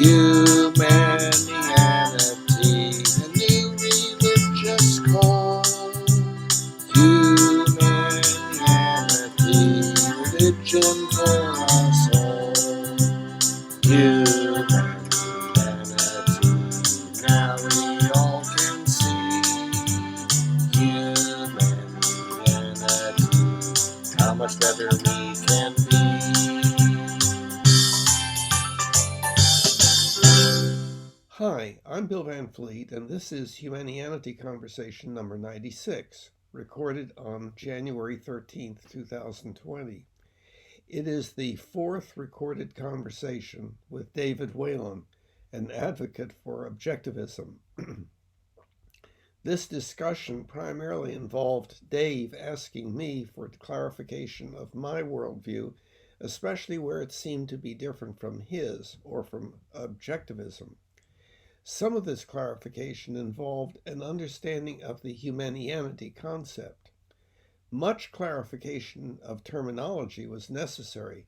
Humanianity, a new religious call. Humanianity, religion for us all. Humanity, now we all can see. Humanity, how much better we can be. Hi, I'm Bill Van Fleet, and this is Humanianity Conversation number 96, recorded on January 13th, 2020. It is the fourth recorded conversation with David Whalen, an advocate for Objectivism. This discussion primarily involved Dave asking me for clarification of my worldview, especially where it seemed to be different from his or from Objectivism. Some of this clarification involved an understanding of the humanianity concept. Much clarification of terminology was necessary.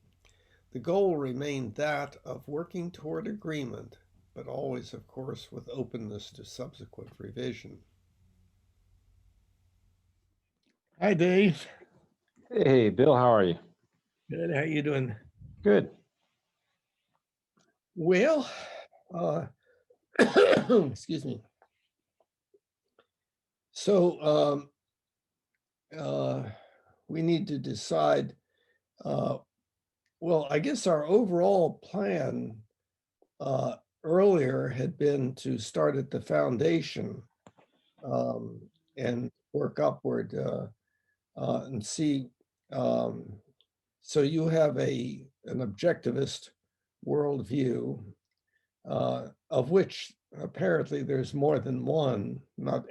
The goal remained that of working toward agreement, but always, of course, with openness to subsequent revision. Hi, Dave. Hey, Bill, how are you? Good. How you doing? Good. Well, excuse me. So we need to decide. Well, I guess our overall plan earlier had been to start at the foundation and work upward and see. So you have an objectivist worldview, of which apparently there's more than one. Not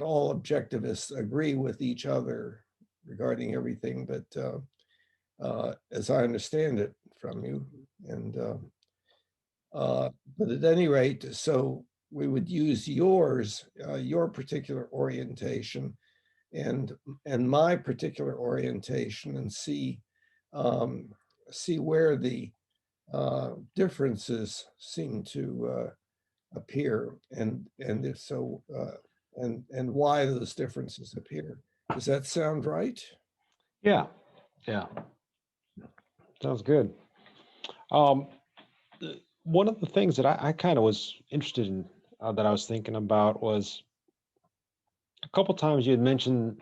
all objectivists agree with each other regarding everything, but as I understand it from you, and but at any rate, so we would use your particular orientation, and my particular orientation, and see where the differences seem to appear, and if so, and why those differences appear. Does that sound right? Yeah. Sounds good. One of the things that I kind of was interested in, that I was thinking about, was a couple times you had mentioned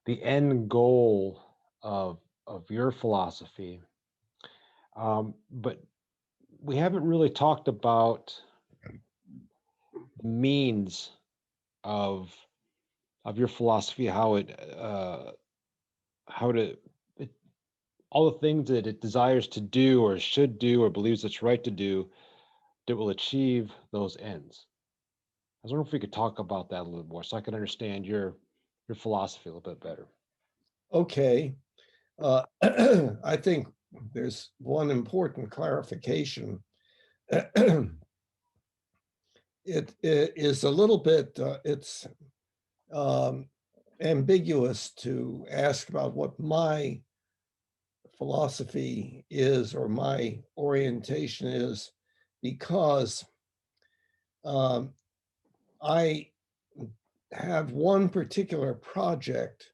the end goal of your philosophy, but we haven't really talked about the means of your philosophy, how it all the things that it desires to do or should do or believes it's right to do that will achieve those ends. I was wondering if we could talk about that a little more so I can understand your philosophy a little bit better. Okay. I think there's one important clarification. It is a little bit, it's ambiguous to ask about what my philosophy is or my orientation is, because I have one particular project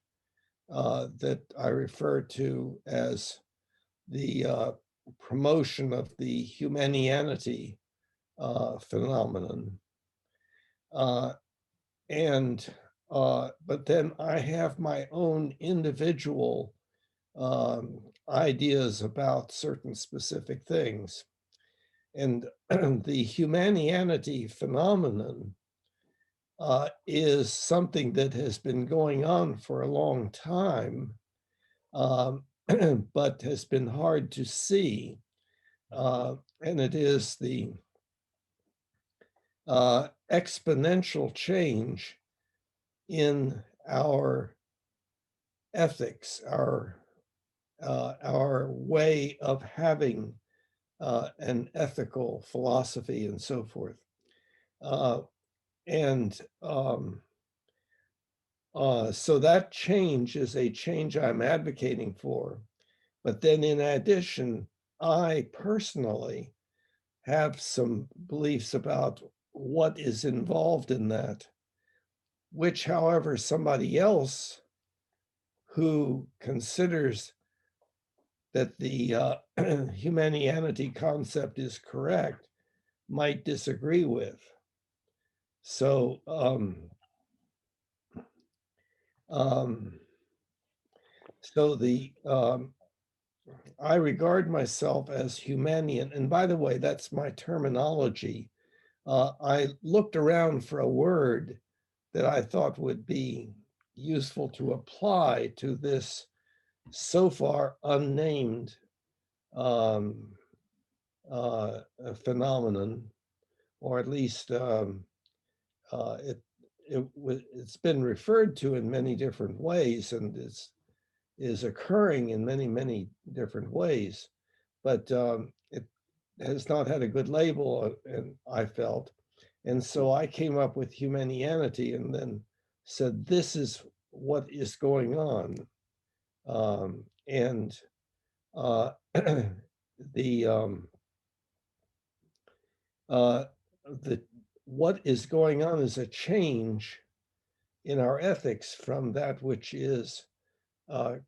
that I refer to as the promotion of the humanianity phenomenon. But then I have my own individual ideas about certain specific things. And the humanianity phenomenon is something that has been going on for a long time, but has been hard to see. And it is the exponential change in our ethics, our way of having an ethical philosophy and so forth. So that change is a change I'm advocating for. But then in addition, I personally have some beliefs about what is involved in that, which, however, somebody else who considers that the humanity concept is correct might disagree with. So, I regard myself as Humanian, and by the way, that's my terminology. I looked around for a word that I thought would be useful to apply to this so far unnamed um, phenomenon, or at least it's been referred to in many different ways, and is occurring in many different ways, but it has not had a good label, and I felt, and so I came up with Humanianity, and then said this is what is going on, and the uh, the what is going on is a change in our ethics from that which is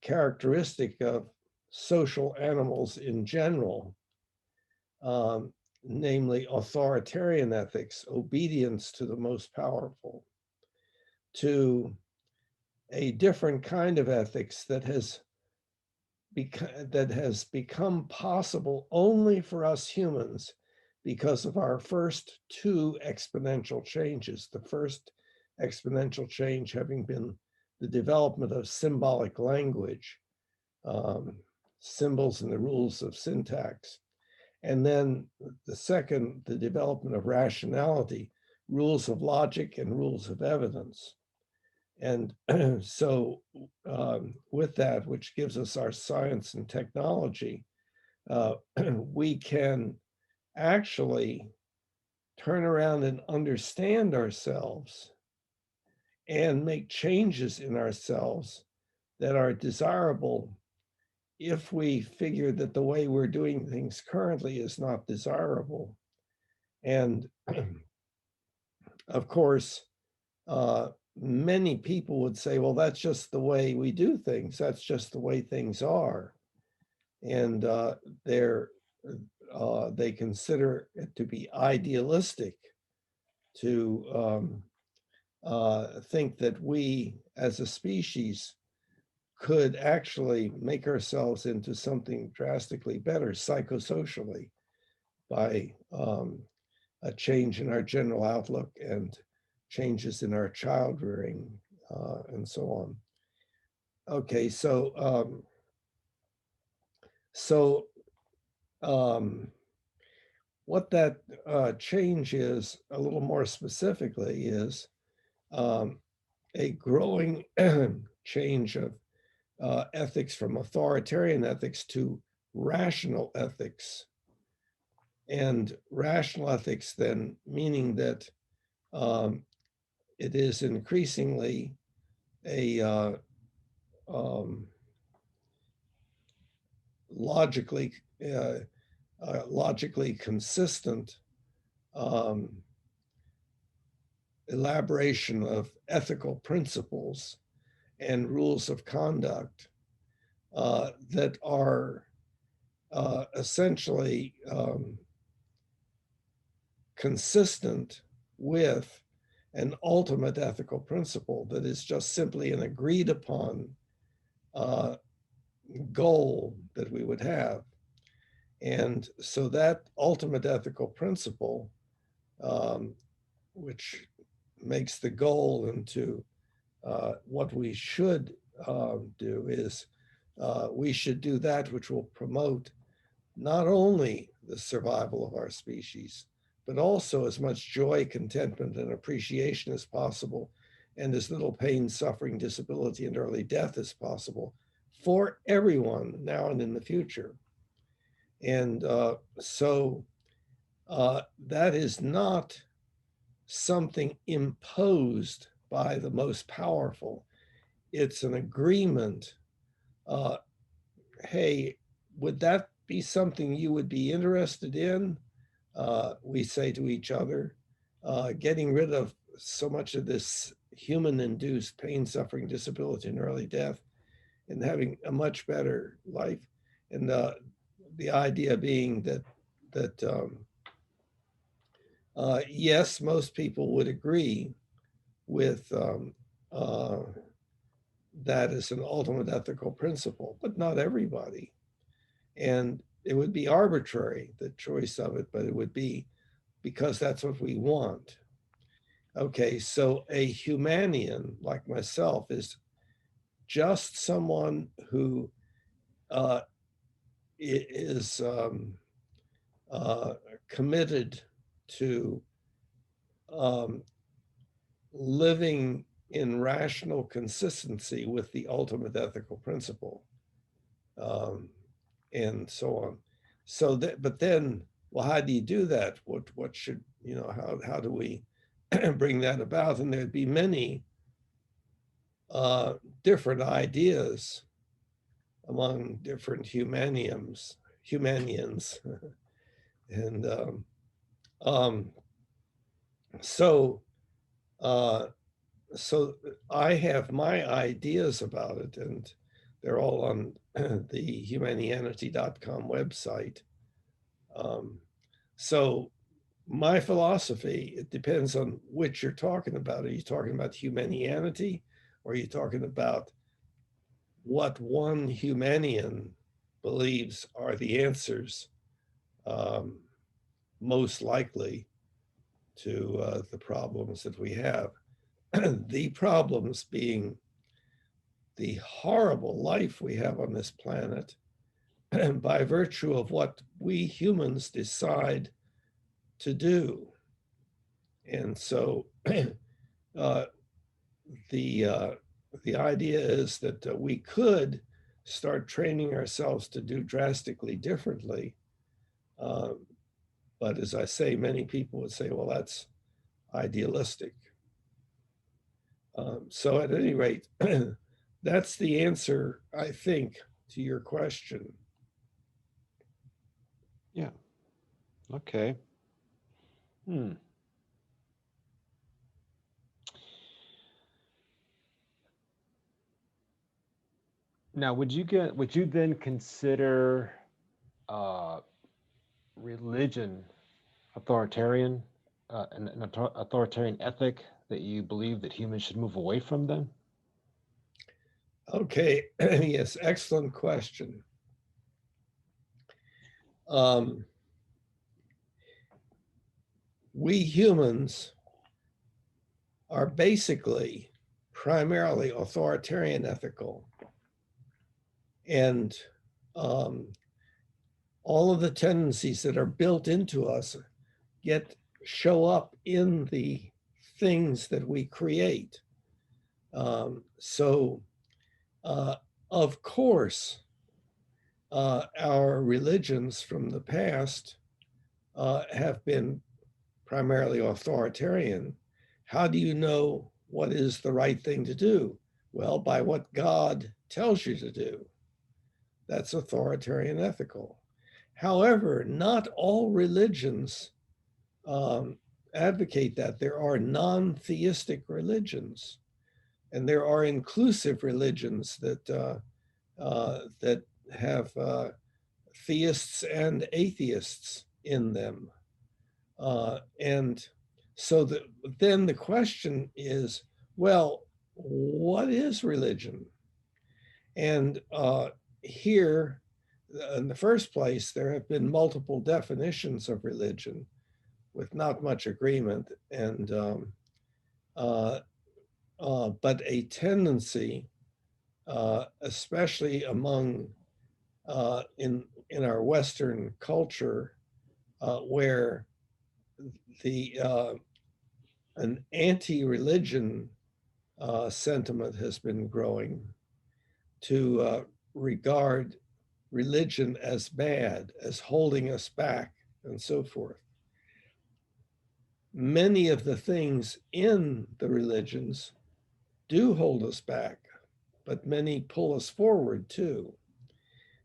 characteristic of social animals in general, namely authoritarian ethics, obedience to the most powerful, to a different kind of ethics that has become possible only for us humans because of our first two exponential changes. The first exponential change having been the development of symbolic language, symbols and the rules of syntax. And then the second, the development of rationality, rules of logic and rules of evidence. And so with that, which gives us our science and technology, we can actually turn around and understand ourselves and make changes in ourselves that are desirable if we figure that the way we're doing things currently is not desirable. And of course, many people would say, well, that's just the way we do things. That's just the way things are. And they consider it to be idealistic to think that we as a species could actually make ourselves into something drastically better psychosocially by a change in our general outlook and changes in our child rearing and so on. Okay, so what that change is, a little more specifically, is a growing change of ethics from authoritarian ethics to rational ethics. And rational ethics then meaning that it is increasingly a logically consistent elaboration of ethical principles and rules of conduct that are essentially consistent with an ultimate ethical principle that is just simply an agreed upon goal that we would have. And so that ultimate ethical principle, which makes the goal into what we should do, is we should do that which will promote not only the survival of our species, but also as much joy, contentment, and appreciation as possible, and as little pain, suffering, disability, and early death as possible for everyone now and in the future. And so that is not something imposed by the most powerful. It's an agreement. Hey, would that be something you would be interested in? we say to each other, getting rid of so much of this human-induced pain, suffering, disability, and early death, and having a much better life. And the idea being that yes, most people would agree with that as an ultimate ethical principle, but not everybody. And it would be arbitrary, the choice of it, but it would be because that's what we want. Okay, so a humanian like myself is just someone who uh, is committed to um, living in rational consistency with the ultimate ethical principle, um, and so on. So that, but then, well, how do you do that? What should, how do we bring that about? And there'd be many different ideas among different humanians, and um, so uh, so I have my ideas about it, and they're all on the Humanianity.com website. Um, so my philosophy, it depends on which you're talking about. Are you talking about Humanianity, or are you talking about what one Humanian believes are the answers um, most likely to the problems that we have? The problems being the horrible life we have on this planet by virtue of what we humans decide to do. And so uh, the uh, the idea is that we could start training ourselves to do drastically differently. Um, but as I say, many people would say, well, that's idealistic. So at any rate, that's the answer, I think, to your question. Yeah. Okay. Hmm. Now, would you then consider uh, religion authoritarian, an authoritarian ethic that you believe that humans should move away from then? Okay, yes, excellent question. Um, we humans are basically primarily authoritarian ethical, and um, all of the tendencies that are built into us show up in the things that we create. So, of course, our religions from the past have been primarily authoritarian. How do you know what is the right thing to do? Well, by what God tells you to do. That's authoritarian ethical. However, not all religions um, advocate that. There are non-theistic religions, and there are inclusive religions that have theists and atheists in them. And so then the question is, well, what is religion? And here, in the first place, there have been multiple definitions of religion with not much agreement, and but a tendency, especially among in our Western culture, where the an anti-religion sentiment has been growing to regard religion as bad, as holding us back, and so forth. Many of the things in the religions do hold us back, but many pull us forward too.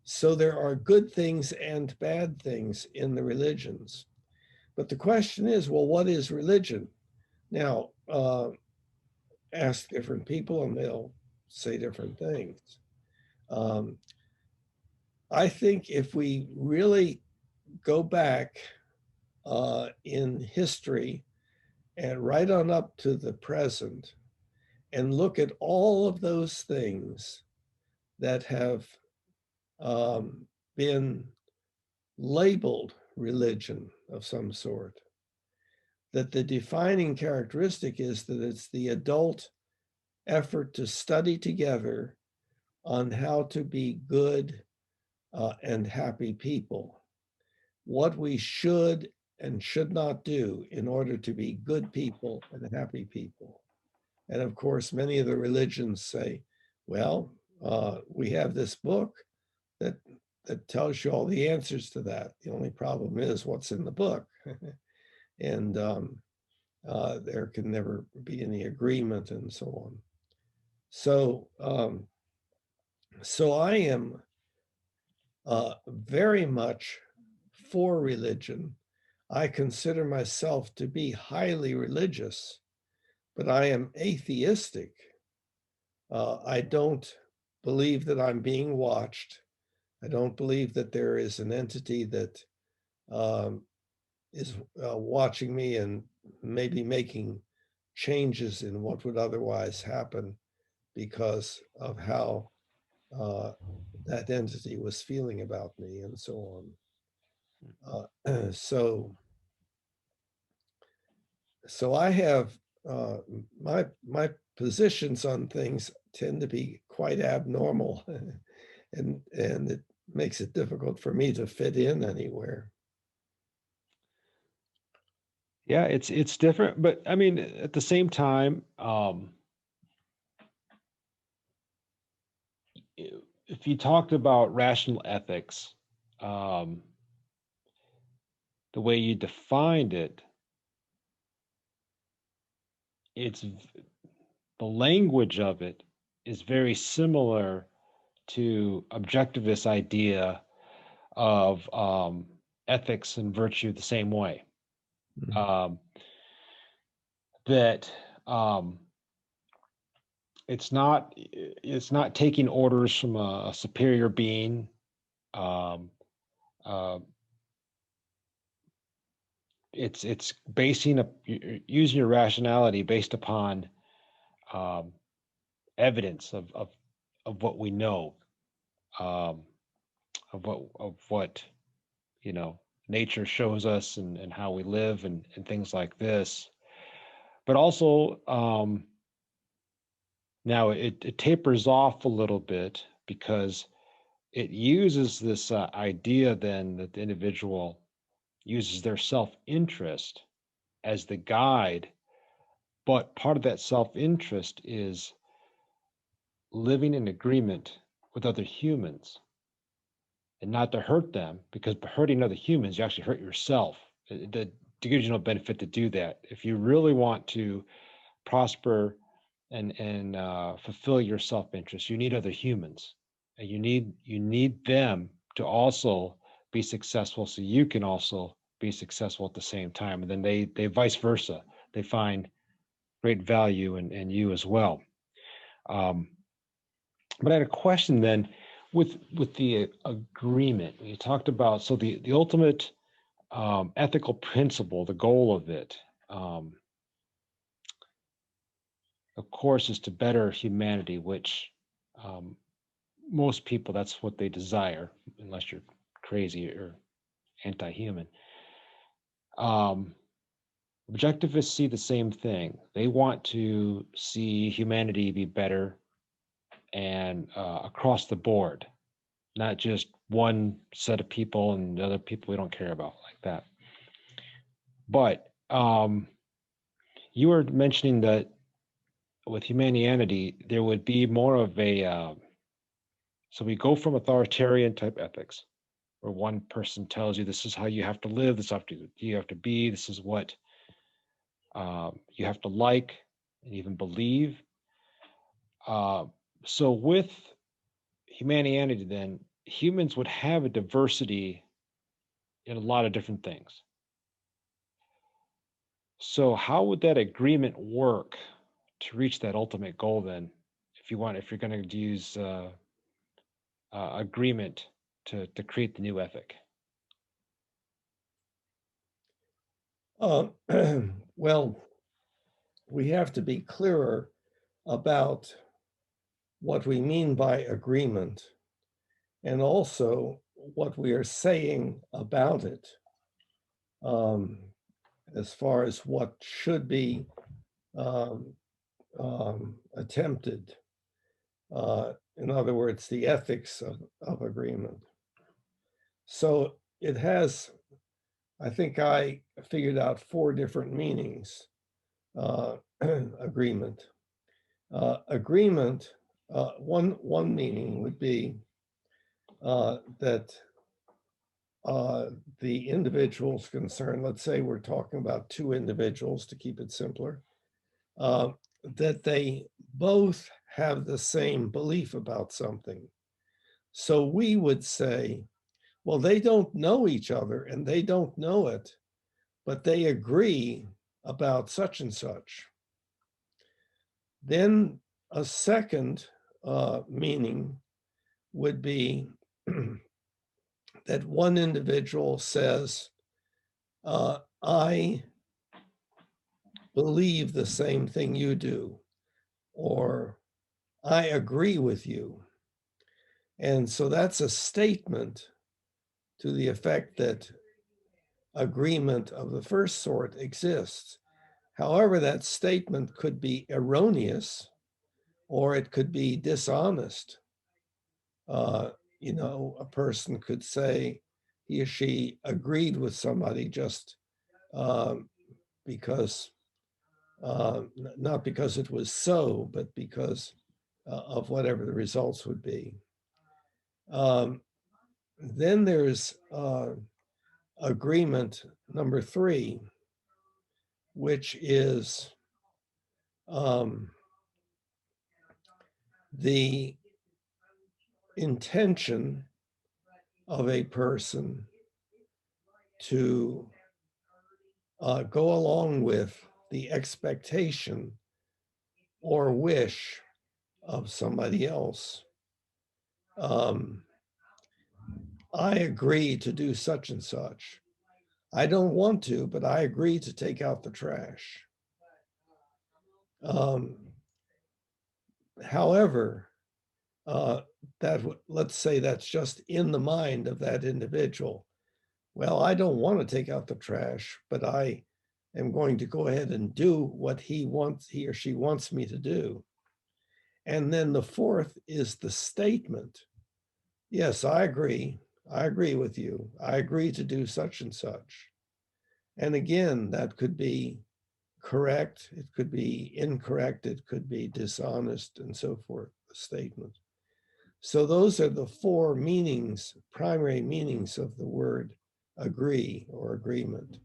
So there are good things and bad things in the religions. But the question is, well, what is religion? Now, ask different people and they'll say different things. I think if we really go back in history and right on up to the present and look at all of those things that have been labeled religion of some sort, that the defining characteristic is that it's the adult effort to study together on how to be good and happy people, what we should and should not do in order to be good people and happy people. And of course, many of the religions say, well, we have this book that tells you all the answers to that. The only problem is what's in the book. And there can never be any agreement and so on. So, so I am very much for religion. I consider myself to be highly religious, but I am atheistic. I don't believe that I'm being watched. I don't believe that there is an entity that is watching me and maybe making changes in what would otherwise happen because of how that entity was feeling about me and so on. So I have my positions on things tend to be quite abnormal, and it makes it difficult for me to fit in anywhere. Yeah, it's different, but I mean, at the same time, if you talked about rational ethics, the way you defined it, it's the language of it is very similar to objectivist idea of ethics and virtue the same way. Mhm. That it's not taking orders from a superior being. Um, uh, it's basing using your rationality based upon evidence of what we know, um, of what nature shows us and how we live and things like this. But also now it tapers off a little bit because it uses this idea then that the individual uses their self-interest as the guide, but part of that self-interest is living in agreement with other humans and not to hurt them, because by hurting other humans, you actually hurt yourself. It gives you no benefit to do that. If you really want to prosper and fulfill your self-interest, you need other humans, and you need them to also be successful, so you can also be successful at the same time. And then they vice versa. They find great value in you as well. But I had a question then with the agreement you talked about. So the ultimate ethical principle, the goal of it, of course, is to better humanity, which most people, that's what they desire, unless you're crazy or anti-human. Objectivists see the same thing. They want to see humanity be better and across the board, not just one set of people and other people we don't care about like that. But you were mentioning that with Humanianity, there would be more of a, so we go from authoritarian type ethics, where one person tells you this is how you have to live, this is how you have to be, this is what you have to like and even believe. So with Humanianity, then humans would have a diversity in a lot of different things. So how would that agreement work to reach that ultimate goal then? If you're going to use agreement to create the new ethic? Well, we have to be clearer about what we mean by agreement and also what we are saying about it, as far as what should be attempted. In other words, the ethics of agreement. So it has, I think I figured out 4 different meanings. Agreement. Agreement, one meaning would be that the individuals concerned, let's say we're talking about 2 individuals to keep it simpler, that they both have the same belief about something. So we would say, well, they don't know each other and they don't know it, but they agree about such and such. Then a second meaning would be that one individual says, I believe the same thing you do, or I agree with you. And so that's a statement to the effect that agreement of the first sort exists. However, that statement could be erroneous or it could be dishonest. A person could say he or she agreed with somebody just because, not because it was so, but because of whatever the results would be. Then there's agreement number 3, which is the intention of a person to go along with the expectation or wish of somebody else. I agree to do such and such. I don't want to, but I agree to take out the trash. However, let's say that's just in the mind of that individual. Well, I don't want to take out the trash, but I am going to go ahead and do what he or she wants me to do. And then the 4th is the statement. Yes, I agree. I agree with you. I agree to do such and such. And again, that could be correct, it could be incorrect, it could be dishonest, and so forth, the statement. So those are the 4 meanings, primary meanings of the word agree or agreement.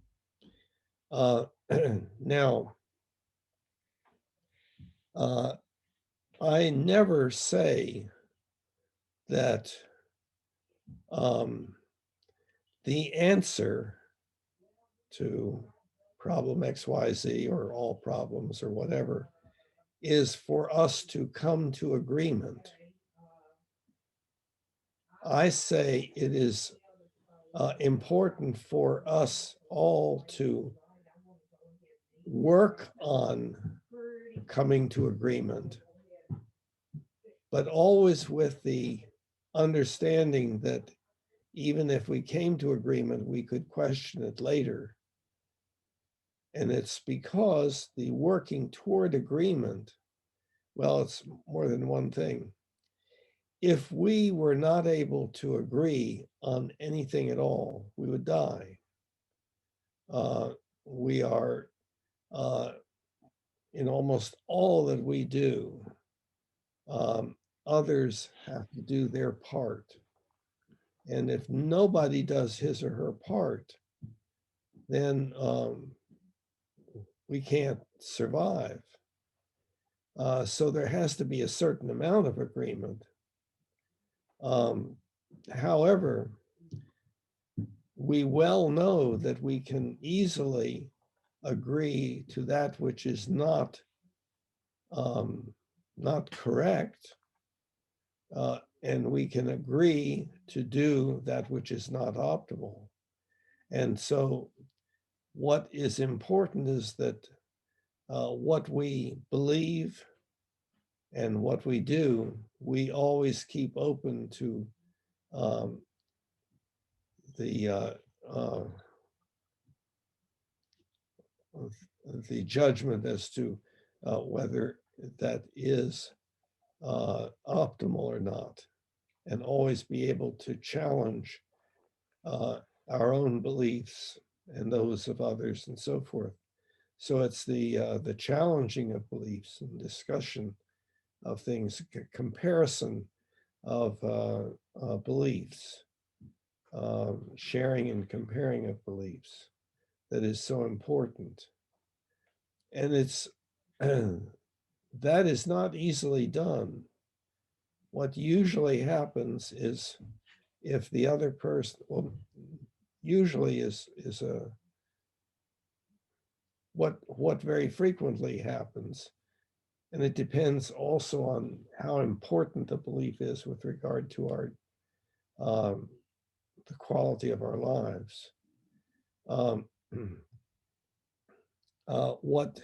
Now, I never say that the answer to problem XYZ or all problems or whatever is for us to come to agreement. I say it is important for us all to work on coming to agreement, but always with the understanding that even if we came to agreement, we could question it later. And it's because the working toward agreement, well, it's more than one thing. If we were not able to agree on anything at all, we would die. We are, in almost all that we do, others have to do their part. And if nobody does his or her part, then we can't survive. So there has to be a certain amount of agreement. However, we well know that we can easily agree to that which is not correct, and we can agree to do that which is not optimal. And so what is important is that what we believe and what we do, we always keep open to the judgment as to whether that is optimal or not, and always be able to challenge our own beliefs and those of others and so forth. So it's the challenging of beliefs and discussion of things, comparison of beliefs, sharing and comparing of beliefs that is so important. And it's that is not easily done. What usually happens is if the other person, well, usually is a what very frequently happens, and it depends also on how important the belief is with regard to our the quality of our lives. What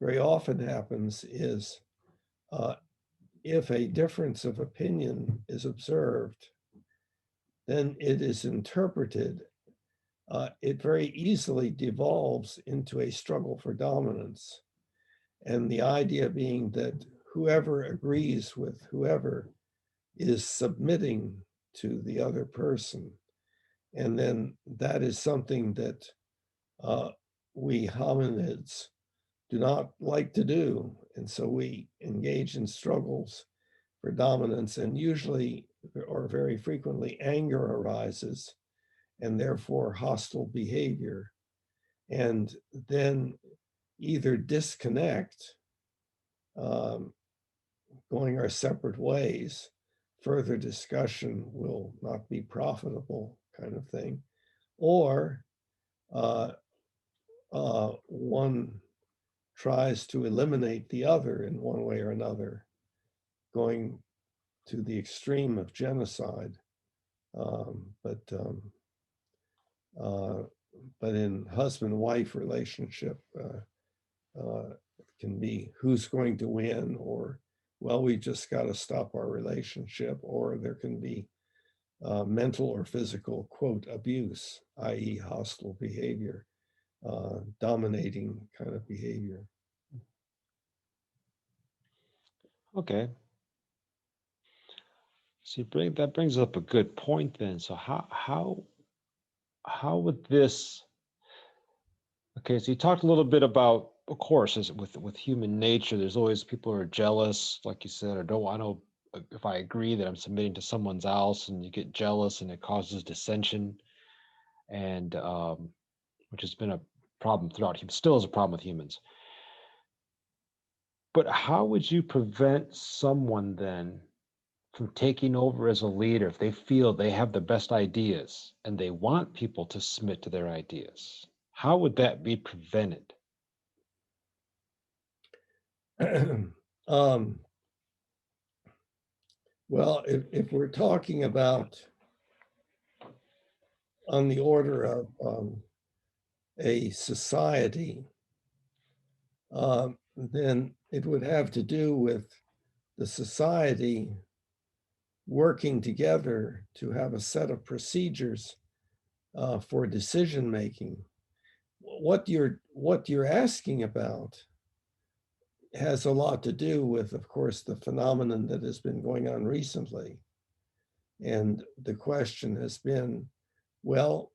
very often happens is if a difference of opinion is observed, then it is interpreted. It very easily devolves into a struggle for dominance. And the idea being that whoever agrees with whoever is submitting to the other person. And then that is something that we hominids do not like to do. And so we engage in struggles for dominance, and usually or very frequently anger arises and therefore hostile behavior. And then either disconnect, going our separate ways, further discussion will not be profitable, kind of thing, or one tries to eliminate the other in one way or another, going to the extreme of genocide. But in husband-wife relationship, can be who's going to win, or, well, we just got to stop our relationship, or there can be mental or physical, quote, abuse, i.e. hostile behavior, dominating kind of behavior. Okay. See, that brings up a good point then. So how would this? Okay, so you talked a little bit about, of course, as with human nature, there's always people who are jealous, like you said, or don't want to. If I agree that I'm submitting to someone else, and you get jealous, and it causes dissension, and which has been a problem throughout. Still is a problem with humans. But how would you prevent someone then from taking over as a leader if they feel they have the best ideas and they want people to submit to their ideas? How would that be prevented? Well, if we're talking about on the order of a society, then it would have to do with the society working together to have a set of procedures for decision making. What you're asking about has a lot to do with, of course, the phenomenon that has been going on recently. And the question has been, well,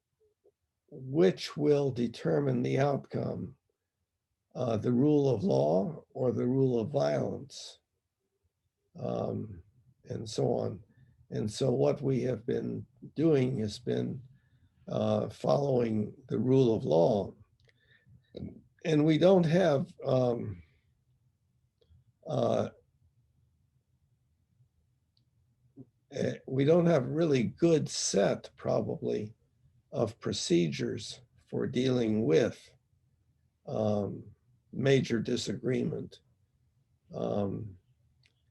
which will determine the outcome, the rule of law or the rule of violence, and so on. And so what we have been doing has been following the rule of law. And we don't have really good set, probably, of procedures for dealing with major disagreement,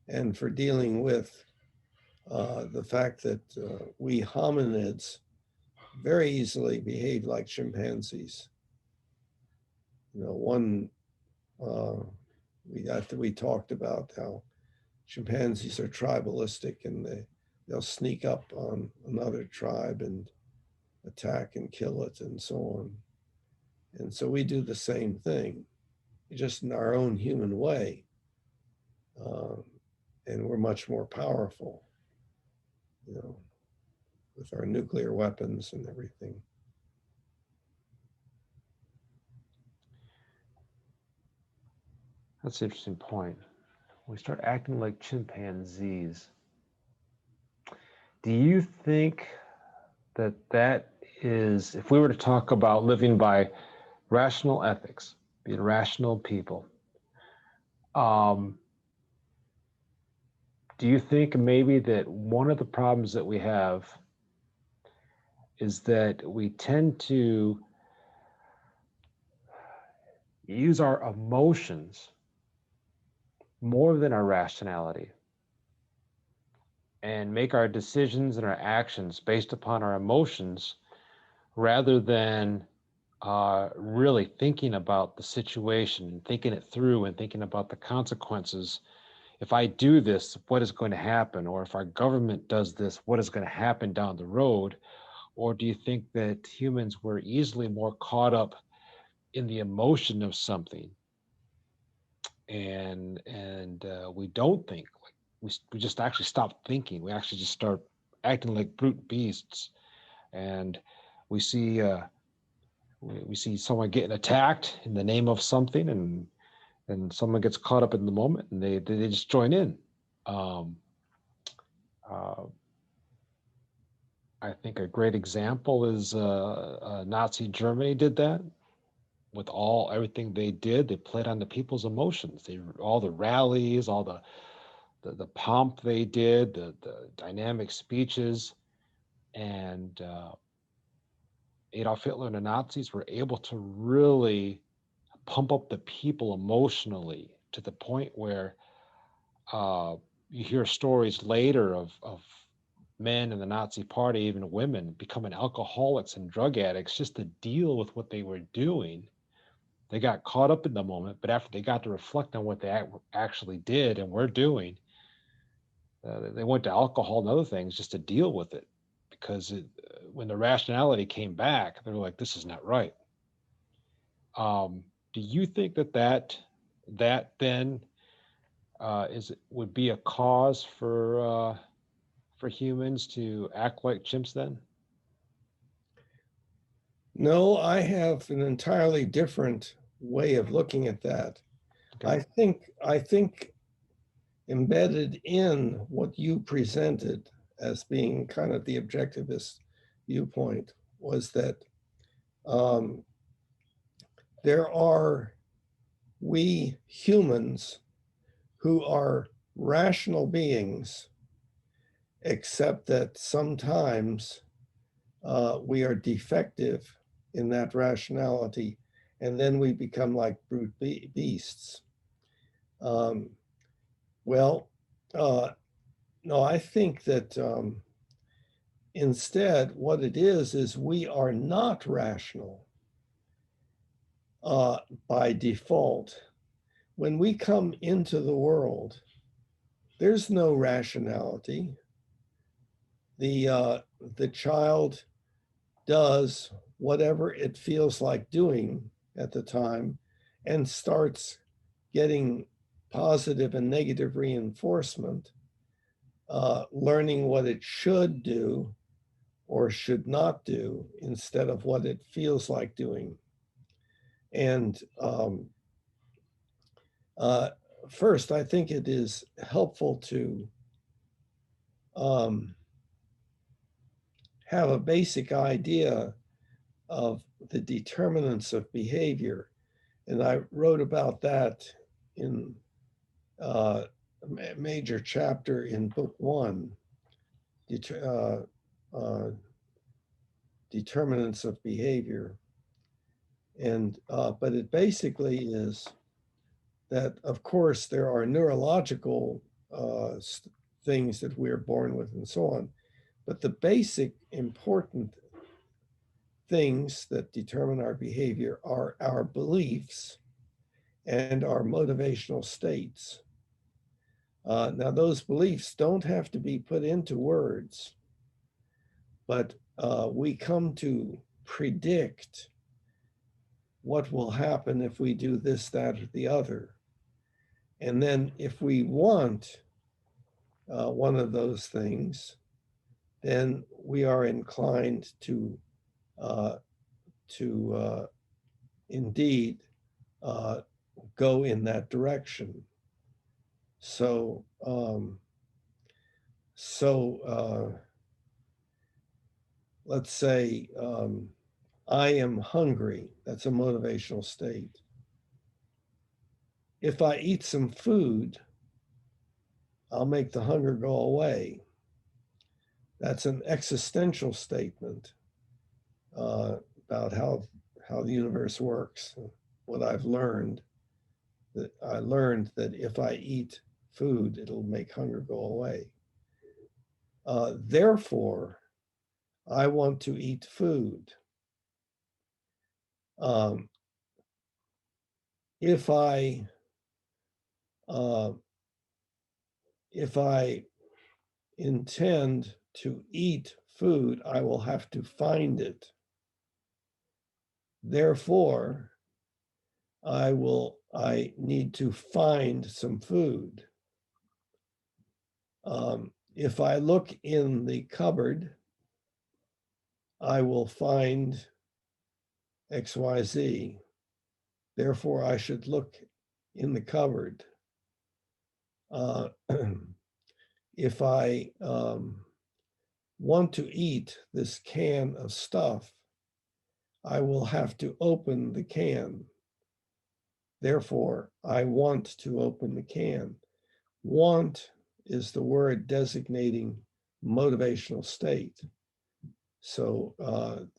and for dealing with the fact that we hominids very easily behave like chimpanzees. One we talked about how chimpanzees are tribalistic, and they'll sneak up on another tribe and attack and kill it and so on. And so we do the same thing, just in our own human way. And we're much more powerful, with our nuclear weapons and everything. That's an interesting point. We start acting like chimpanzees. Do you think that is, if we were to talk about living by rational ethics, being rational people, do you think maybe that one of the problems that we have is that we tend to use our emotions more than our rationality, and make our decisions and our actions based upon our emotions rather than really thinking about the situation and thinking it through and thinking about the consequences? If I do this, what is going to happen? Or if our government does this, what is going to happen down the road? Or do you think that humans were easily more caught up in the emotion of something, and we don't think, like we just actually stop thinking? We actually just start acting like brute beasts, and we see someone getting attacked in the name of something, and someone gets caught up in the moment, and they just join in. I think a great example is Nazi Germany did that with everything they did. They played on the people's emotions. All the rallies, all the pomp they did, the dynamic speeches, and Adolf Hitler and the Nazis were able to really pump up the people emotionally to the point where you hear stories later of men in the Nazi party, even women, becoming alcoholics and drug addicts just to deal with what they were doing. They got caught up in the moment, but after they got to reflect on what they actually did and were doing, they went to alcohol and other things just to deal with it. Because when the rationality came back, they were like, this is not right. Do you think that then would be a cause for humans to act like chimps then? No, I have an entirely different way of looking at that. Okay. I think embedded in what you presented as being kind of the objectivist viewpoint was that we humans who are rational beings, except that sometimes we are defective in that rationality, and then we become like brute beasts. No, I think that instead what it is we are not rational by default. When we come into the world, there's no rationality. The child does whatever it feels like doing at the time and starts getting positive and negative reinforcement, learning what it should do or should not do instead of what it feels like doing. And first, I think it is helpful to have a basic idea of the determinants of behavior. And I wrote about that in a major chapter in book 1, determinants of behavior. And but it basically is that, of course, there are neurological things that we're born with and so on. But the basic important things that determine our behavior are our beliefs and our motivational states. Now, those beliefs don't have to be put into words, but we come to predict what will happen if we do this, that, or the other. And then if we want one of those things, then we are inclined to indeed go in that direction. So, let's say I am hungry. That's a motivational state. If I eat some food, I'll make the hunger go away. That's an existential statement about how the universe works. What I've learned, that I learned that if I eat food, it'll make hunger go away. Therefore, I want to eat food. If I intend to eat food, I will have to find it. Therefore, I need to find some food. If I look in the cupboard, I will find XYZ. Therefore, I should look in the cupboard. If I want to eat this can of stuff, I will have to open the can. Therefore, I want to open the can. Want is the word designating motivational state. So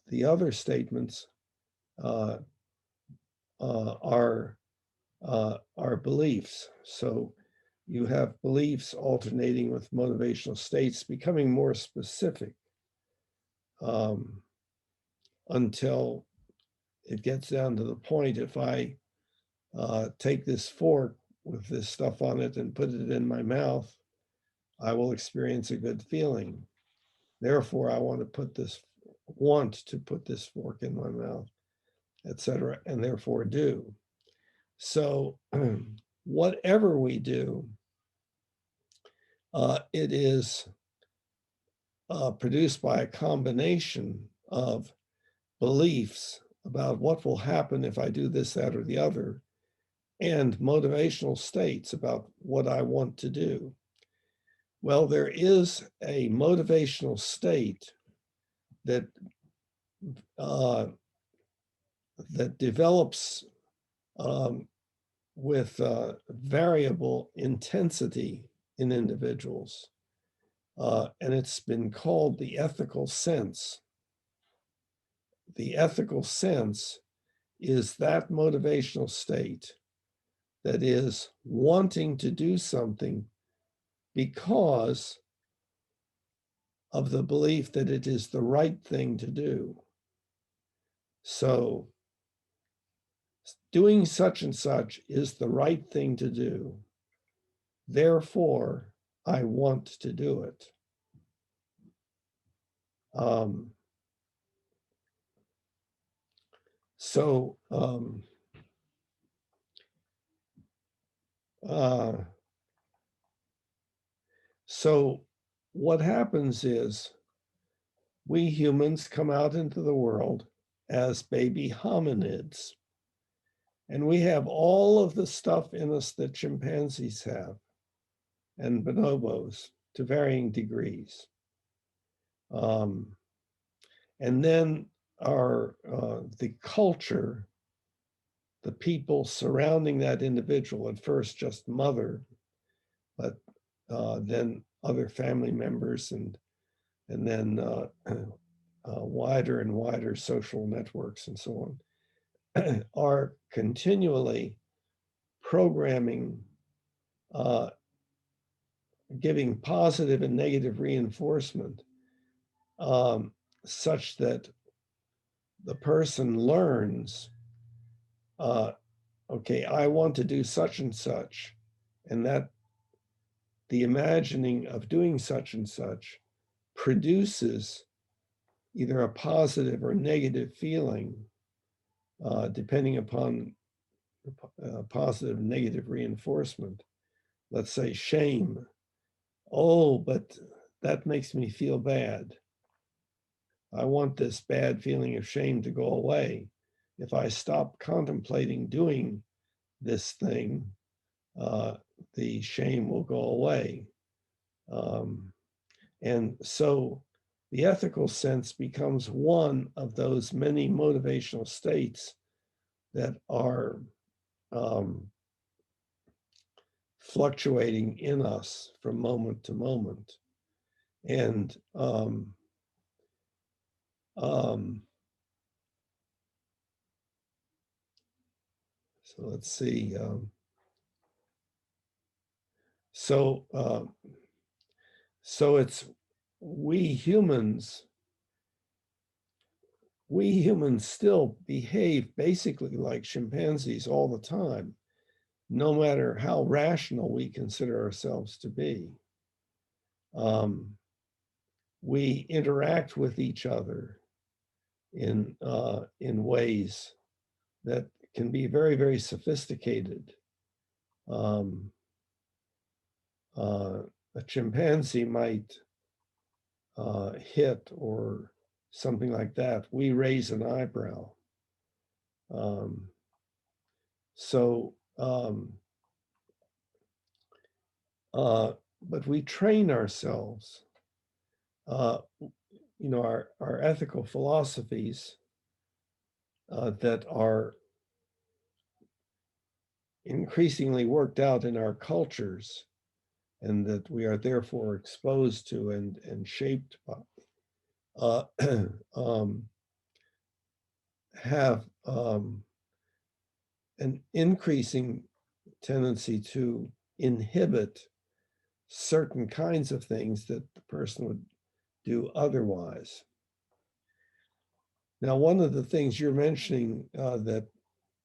the other statements are beliefs. So you have beliefs alternating with motivational states, becoming more specific until it gets down to the point, if I take this fork with this stuff on it and put it in my mouth, I will experience a good feeling. Therefore, I want to put this fork in my mouth, etc., and therefore do. So whatever we do, it is produced by a combination of beliefs about what will happen if I do this, that, or the other, and motivational states about what I want to do. Well, there is a motivational state that develops with variable intensity in individuals, and it's been called the ethical sense. The ethical sense is that motivational state that is wanting to do something because of the belief that it is the right thing to do. So doing such and such is the right thing to do. Therefore, I want to do it. So what happens is we humans come out into the world as baby hominids, and we have all of the stuff in us that chimpanzees have and bonobos to varying degrees. And then the culture, the people surrounding that individual, at first just mother, but then other family members, and then wider and wider social networks and so are continually programming, giving positive and negative reinforcement, such that the person learns, okay, I want to do such and such, and that the imagining of doing such and such produces either a positive or negative feeling, depending upon positive and negative reinforcement. Let's say shame. Oh, but that makes me feel bad. I want this bad feeling of shame to go away. If I stop contemplating doing this thing, the shame will go away. And so the ethical sense becomes one of those many motivational states that are fluctuating in us from moment to moment. And so let's see. So it's we humans still behave basically like chimpanzees all the time, no matter how rational we consider ourselves to be. We interact with each other in ways that can be very, very sophisticated. A chimpanzee might hit or something like that. We raise an eyebrow. But we train ourselves. Our ethical philosophies that are increasingly worked out in our cultures and that we are therefore exposed to and shaped by, have an increasing tendency to inhibit certain kinds of things that the person would do otherwise. Now, one of the things you're mentioning that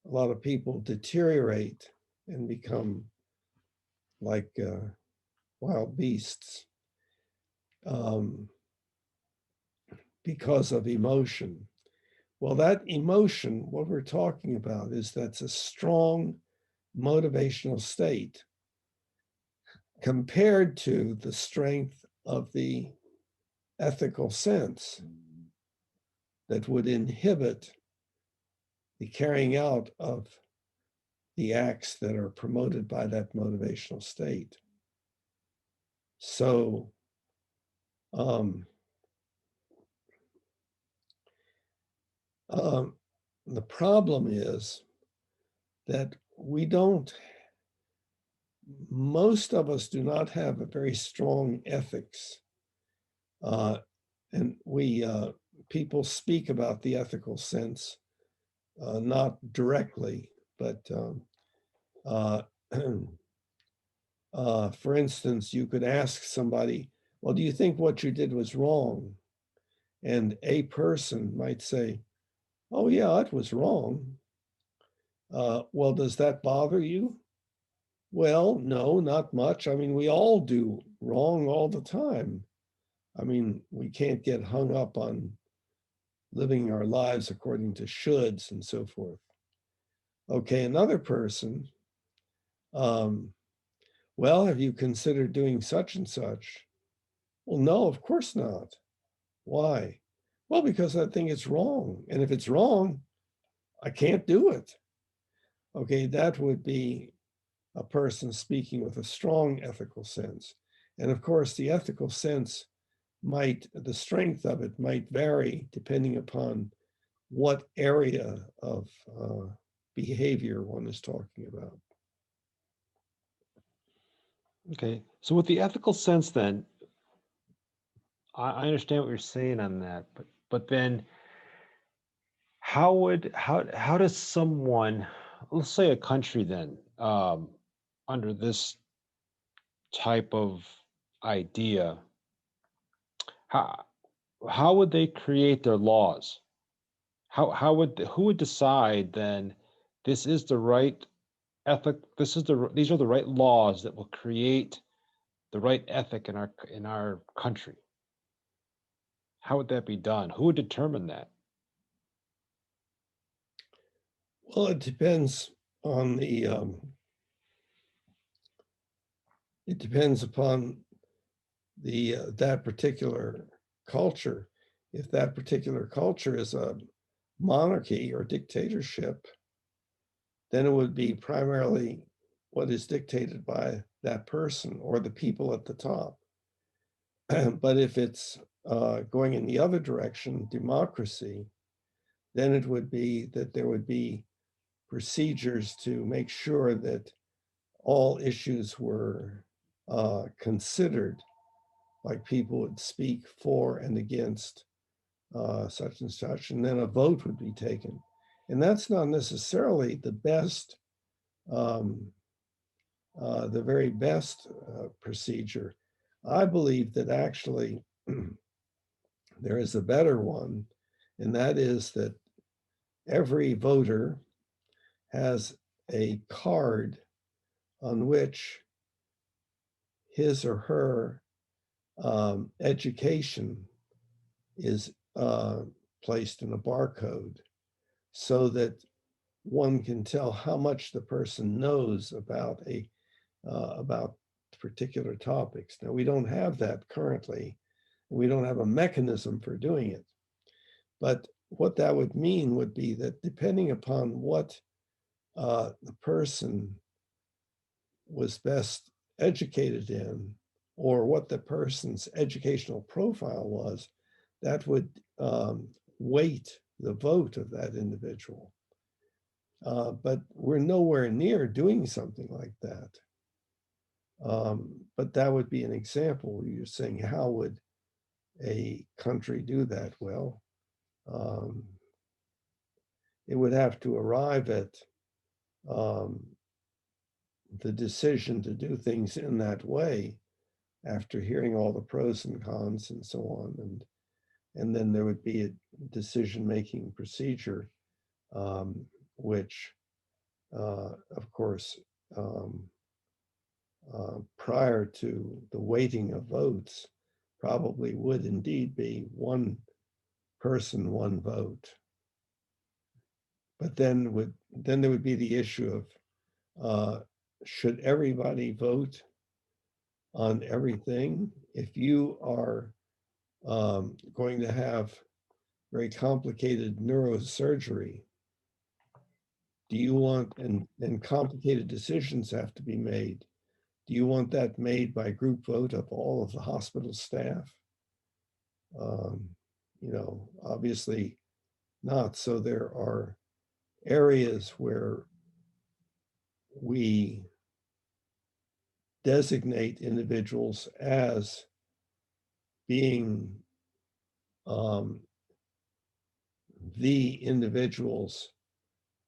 a lot of people deteriorate and become like wild beasts because of emotion. Well, that emotion, what we're talking about is that's a strong motivational state compared to the strength of the ethical sense that would inhibit the carrying out of the acts that are promoted by that motivational state. So, the problem is that most of us do not have a very strong ethics. And people speak about the ethical sense, not directly, but for instance, you could ask somebody, well, do you think what you did was wrong? And a person might say, oh yeah, it was wrong. Well, does that bother you? Well, no, not much. I mean, we all do wrong all the time. I mean, we can't get hung up on living our lives according to shoulds and so forth. Okay, another person, well, have you considered doing such and such? Well, no, of course not. Why? Well, because I think it's wrong. And if it's wrong, I can't do it. Okay, that would be a person speaking with a strong ethical sense. And of course, the ethical sense the strength of it might vary depending upon what area of behavior one is talking about. Okay, so with the ethical sense then, I understand what you're saying on that, but then how does someone, let's say a country then, under this type of idea, how how would they create their laws? How would who would decide then this is the right ethic, this is these are the right laws that will create the right ethic in our country? How would that be done? Who would determine that? Well, it depends on the it depends upon the that particular culture. If that particular culture is a monarchy or dictatorship, then it would be primarily what is dictated by that person or the people at the top. But if it's going in the other direction, democracy, then it would be that there would be procedures to make sure that all issues were considered, like people would speak for and against such and such, and then a vote would be taken. And that's not necessarily the best, the very best procedure. I believe that actually there is a better one, and that is that every voter has a card on which his or her education is placed in a barcode so that one can tell how much the person knows about about particular topics. Now, we don't have that currently. We don't have a mechanism for doing it. But what that would mean would be that depending upon what the person was best educated in, or what the person's educational profile was, that would weight the vote of that individual. But we're nowhere near doing something like that. But that would be an example. You're saying, how would a country do that? Well, it would have to arrive at the decision to do things in that way after hearing all the pros and cons and so on. And then there would be a decision-making procedure, which, of course, prior to the weighting of votes, probably would indeed be one person, one vote. But then there would be the issue of should everybody vote on everything? If you are going to have very complicated neurosurgery, do you want, and complicated decisions have to be made, do you want that made by group vote of all of the hospital staff? You know, obviously not. So there are areas where we designate individuals as being the individuals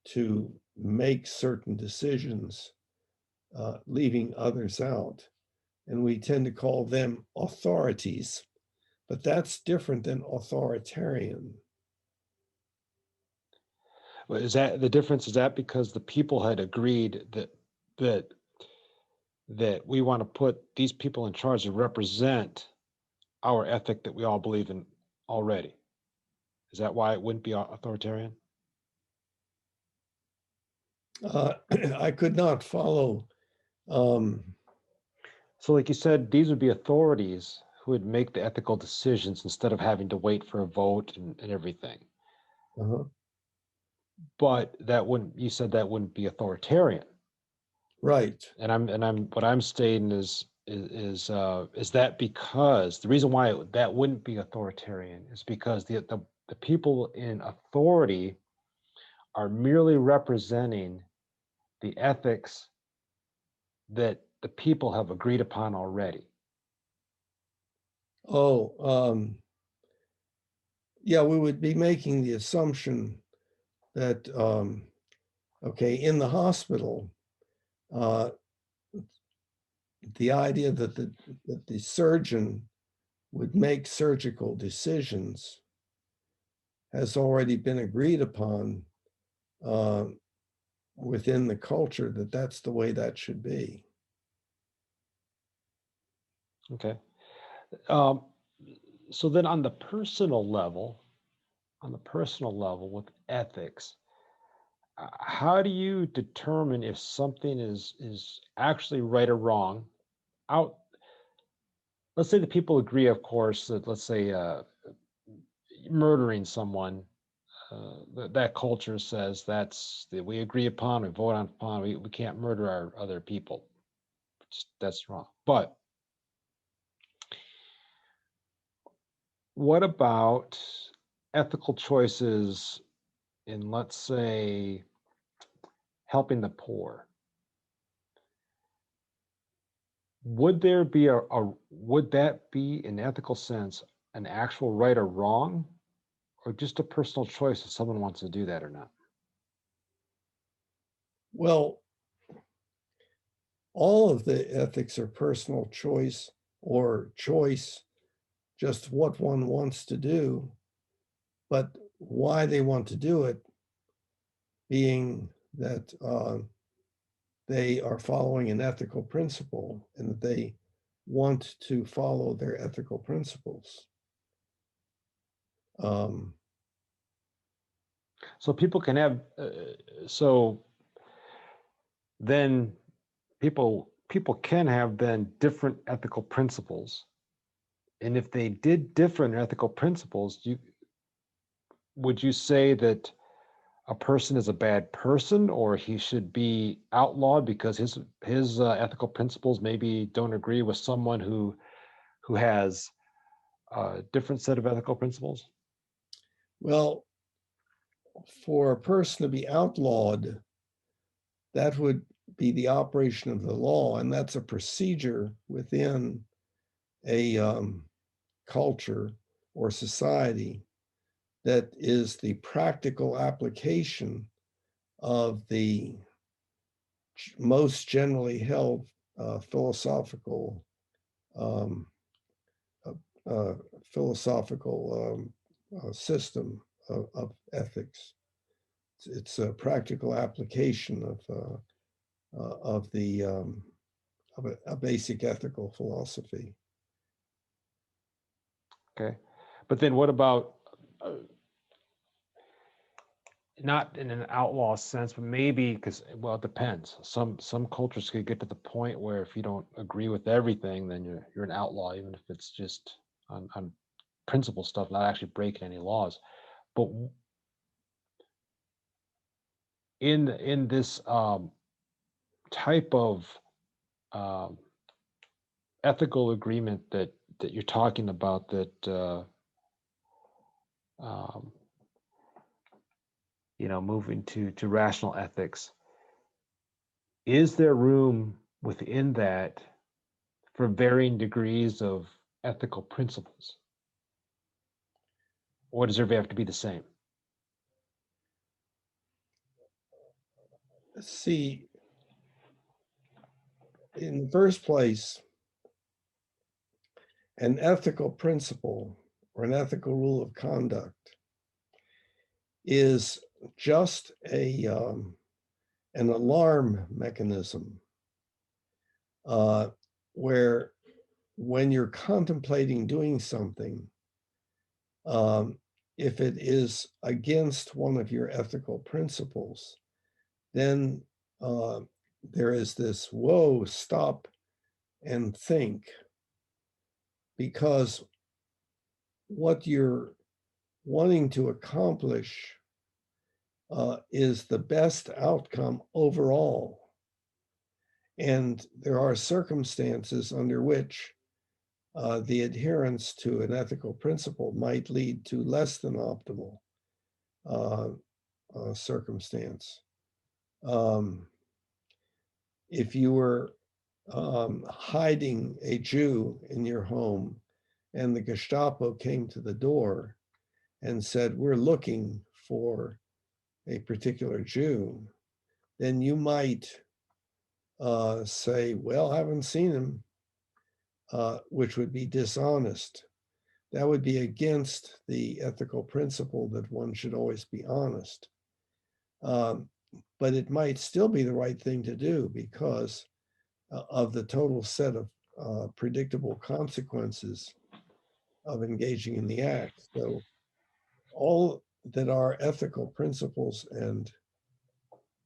to make certain decisions, leaving others out. And we tend to call them authorities, but that's different than authoritarian. Well, is that the difference? Is that because the people had agreed that that we want to put these people in charge to represent our ethic that we all believe in already? Is that why it wouldn't be authoritarian? I could not follow. So, like you said, these would be authorities who would make the ethical decisions instead of having to wait for a vote and everything. Uh-huh. But that wouldn't, you said that wouldn't be authoritarian. Right. And what I'm stating is that because the reason why that wouldn't be authoritarian is because the people in authority are merely representing the ethics that the people have agreed upon already. Oh, yeah, we would be making the assumption that, okay, in the hospital, the idea that the surgeon would make surgical decisions has already been agreed upon within the culture, that that's the way that should be. Okay. So then on the personal level with ethics, how do you determine if something is actually right or wrong? Let's say that people agree, of course, that, let's say, murdering someone, that culture says that we agree upon, we vote on upon, we can't murder our other people. That's wrong. But what about ethical choices in, let's say, helping the poor? Would there be would that be, in ethical sense, an actual right or wrong, or just a personal choice if someone wants to do that or not? Well, all of the ethics are personal choice, or choice, just what one wants to do, but why they want to do it being that they are following an ethical principle and that they want to follow their ethical principles. So people can have, so then people can have then different ethical principles, and if they did different ethical principles, would you say that a person is a bad person, or he should be outlawed because his ethical principles maybe don't agree with someone who has a different set of ethical principles? Well, for a person to be outlawed, that would be the operation of the law, and that's a procedure within a culture or society that is the practical application of the most generally held philosophical system of ethics. It's a practical application of a basic ethical philosophy. Okay, but then what about, not in an outlaw sense, but maybe, because, well, it depends. Some cultures could get to the point where if you don't agree with everything, then you're an outlaw, even if it's just on principle stuff, not actually breaking any laws. But in this type of um, ethical agreement that you're talking about, that um, moving to rational ethics, is there room within that for varying degrees of ethical principles? Or does everybody have to be the same? See, in the first place, an ethical principle or an ethical rule of conduct is just an alarm mechanism where, when you're contemplating doing something, if it is against one of your ethical principles, then there is this, whoa, stop and think, because what you're wanting to accomplish is the best outcome overall. And there are circumstances under which the adherence to an ethical principle might lead to less than optimal circumstance. If you were hiding a Jew in your home and the Gestapo came to the door and said, "We're looking for a particular Jew, then you might say, well, I haven't seen him, which would be dishonest. That would be against the ethical principle that one should always be honest. But it might still be the right thing to do because of the total set of predictable consequences of engaging in the act. So all that our ethical principles and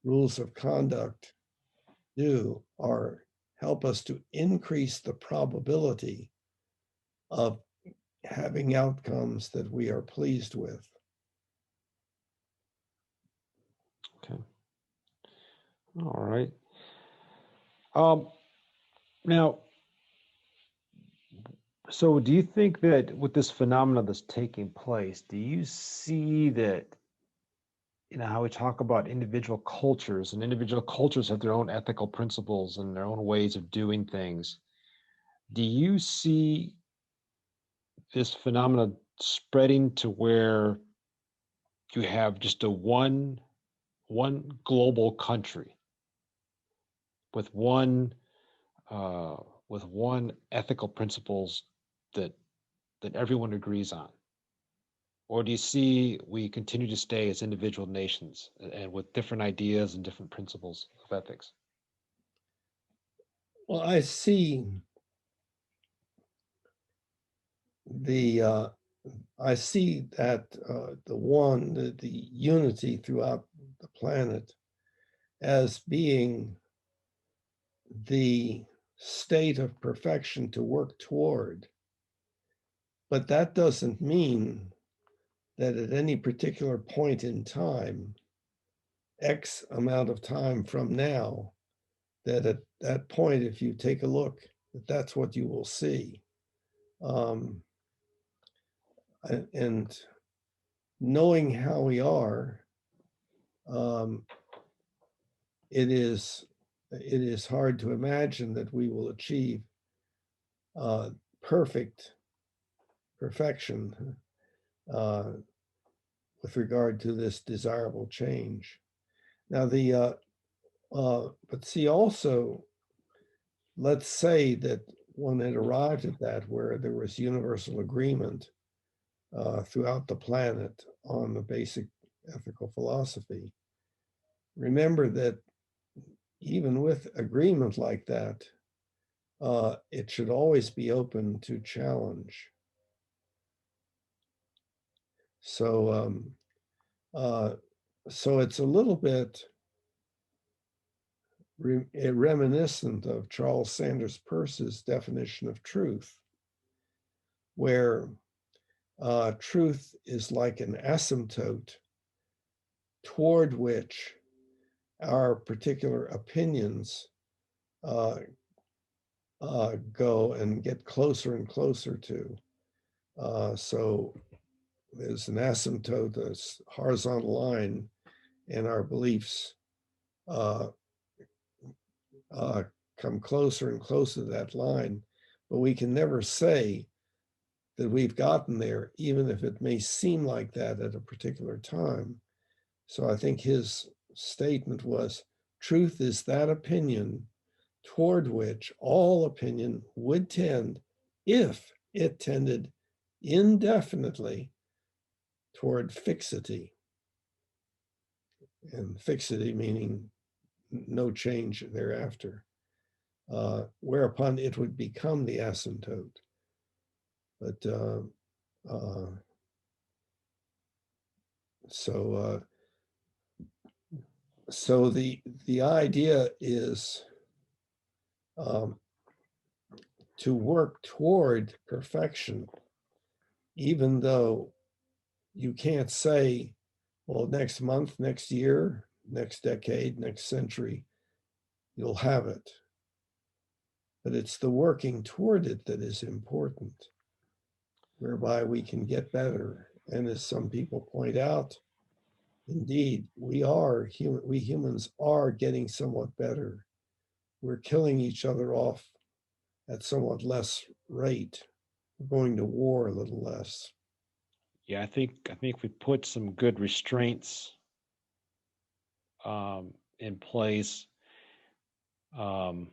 rules of conduct do are help us to increase the probability of having outcomes that we are pleased with. Okay. All right. Now, so do you think that with this phenomenon that's taking place, do you see that, how we talk about individual cultures, and individual cultures have their own ethical principles and their own ways of doing things? Do you see this phenomenon spreading to where you have just a one global country with one ethical principles that everyone agrees on? Or do you see we continue to stay as individual nations and with different ideas and different principles of ethics? Well, I see that the unity throughout the planet as being the state of perfection to work toward. But that doesn't mean that at any particular point in time, X amount of time from now, that at that point, if you take a look, that's what you will see. And knowing how we are, it is hard to imagine that we will achieve perfection with regard to this desirable change. Now, but see also, let's say that one had arrived at that where there was universal agreement throughout the planet on the basic ethical philosophy. Remember that even with agreement like that, it should always be open to challenge. So, so it's a little bit reminiscent of Charles Sanders Peirce's definition of truth, where truth is like an asymptote toward which our particular opinions go and get closer and closer to. So there's an asymptote, a horizontal line, and our beliefs come closer and closer to that line, but we can never say that we've gotten there, even if it may seem like that at a particular time. So I think his statement was, truth is that opinion toward which all opinion would tend if it tended indefinitely toward fixity. And fixity meaning no change thereafter, whereupon it would become the asymptote. But so the idea is to work toward perfection, even though you can't say, well, next month, next year, next decade, next century, you'll have it. But it's the working toward it that is important, whereby we can get better. And as some people point out, indeed, we humans are getting somewhat better. We're killing each other off at somewhat less rate. We're going to war a little less. Yeah, I think we put some good restraints in place. I'm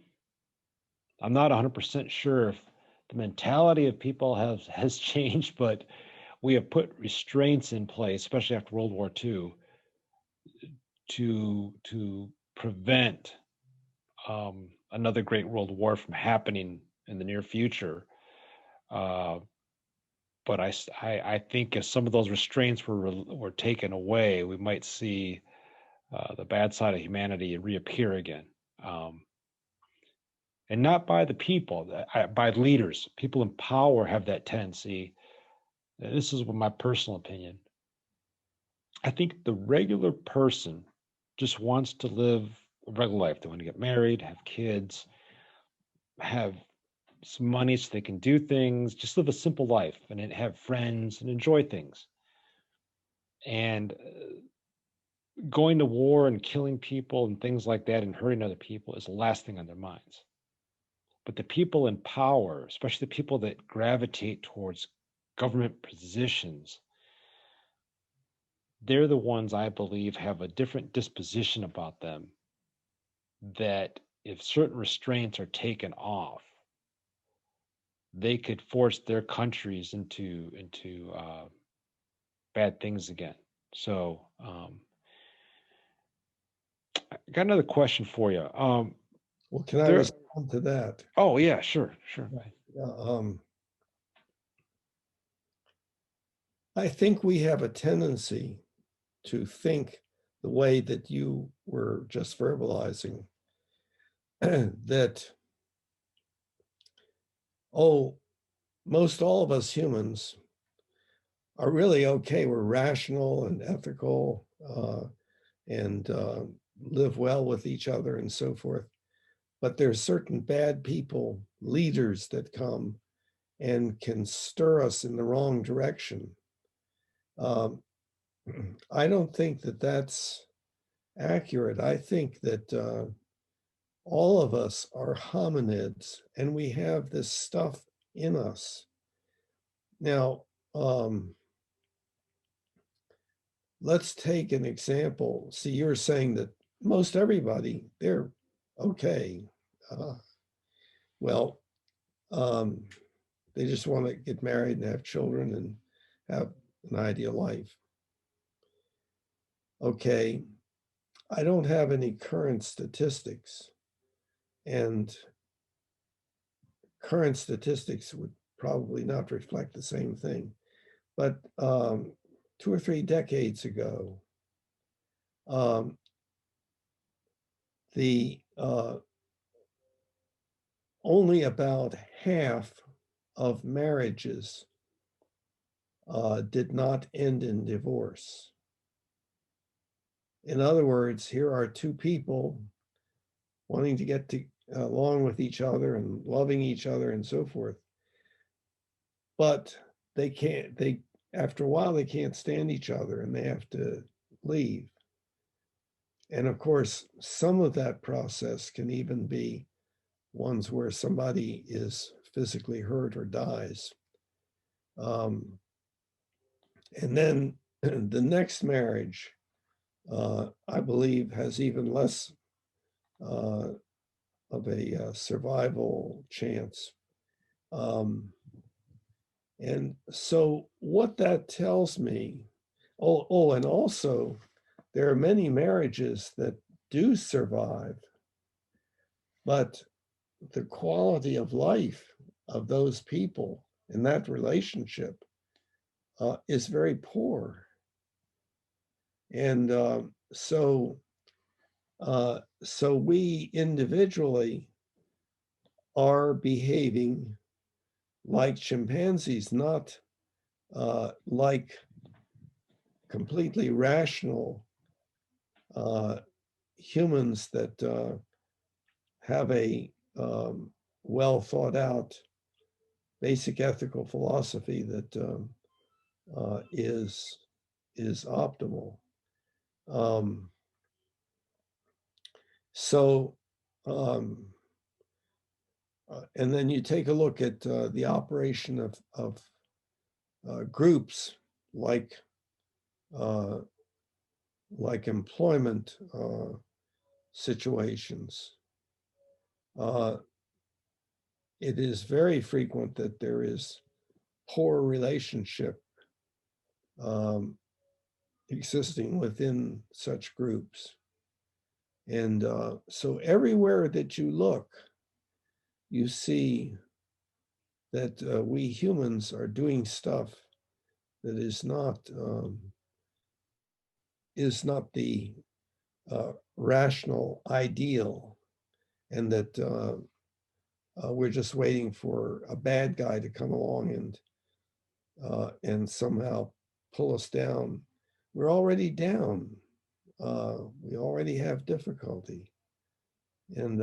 not 100% sure if the mentality of people has changed, but we have put restraints in place, especially after World War II, to prevent another Great World War from happening in the near future. But I think if some of those restraints were taken away, we might see the bad side of humanity reappear again. And not by the people, by leaders. People in power have that tendency. This is my personal opinion. I think the regular person just wants to live a regular life. They want to get married, have kids, have some money so they can do things, just live a simple life and then have friends and enjoy things. And going to war and killing people and things like that and hurting other people is the last thing on their minds. But the people in power, especially the people that gravitate towards government positions, they're the ones I believe have a different disposition about them, that if certain restraints are taken off, they could force their countries into bad things again. So I got another question for you. Well, can I respond to that? Oh yeah, sure. I think we have a tendency to think the way that you were just verbalizing, that, most all of us humans are really okay. We're rational and ethical and live well with each other and so forth. But there's certain bad people, leaders that come and can stir us in the wrong direction. I don't think that that's accurate. I think that all of us are hominids and we have this stuff in us. Now, let's take an example. See, you're saying that most everybody, they're okay. Well, they just want to get married and have children and have an ideal life. Okay, I don't have any current statistics, and current statistics would probably not reflect the same thing. But 2 or 3 decades ago, the only about half of marriages did not end in divorce. In other words, here are two people wanting to get along with each other and loving each other and so forth. But after a while, they can't stand each other and they have to leave. And of course, some of that process can even be ones where somebody is physically hurt or dies. And then the next marriage, I believe, has even less of a survival chance. And so what that tells me, and also there are many marriages that do survive, but the quality of life of those people in that relationship is very poor. And so we individually are behaving like chimpanzees, not like completely rational humans that have a well thought out basic ethical philosophy that is optimal. And then you take a look at the operation of groups like like employment situations. It is very frequent that there is poor relationship existing within such groups. And so everywhere that you look, you see that we humans are doing stuff that is not the rational ideal, and that we're just waiting for a bad guy to come along and somehow pull us down. We're already down. We already have difficulty, and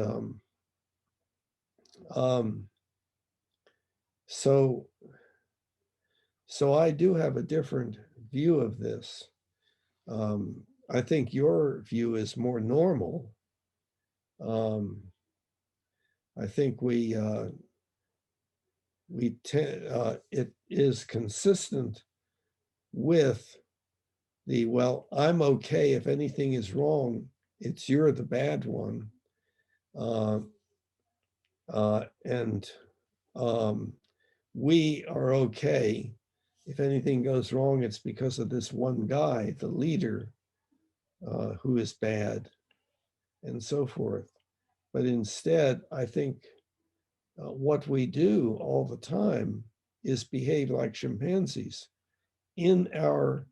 so I do have a different view of this. I think your view is more normal. I think it is consistent with the, well, I'm okay if anything is wrong, it's you're the bad one. And we are okay if anything goes wrong, it's because of this one guy, the leader, who is bad, and so forth. But instead, I think what we do all the time is behave like chimpanzees in our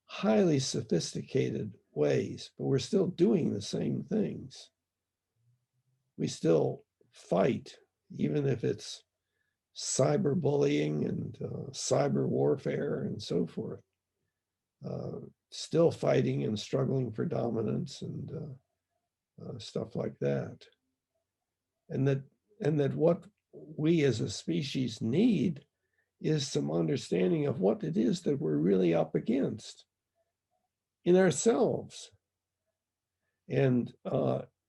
highly sophisticated ways, but we're still doing the same things. We still fight, even if it's cyberbullying and cyber warfare and so forth. Still fighting and struggling for dominance and stuff like that. And that what we as a species need is some understanding of what it is that we're really up against in ourselves. And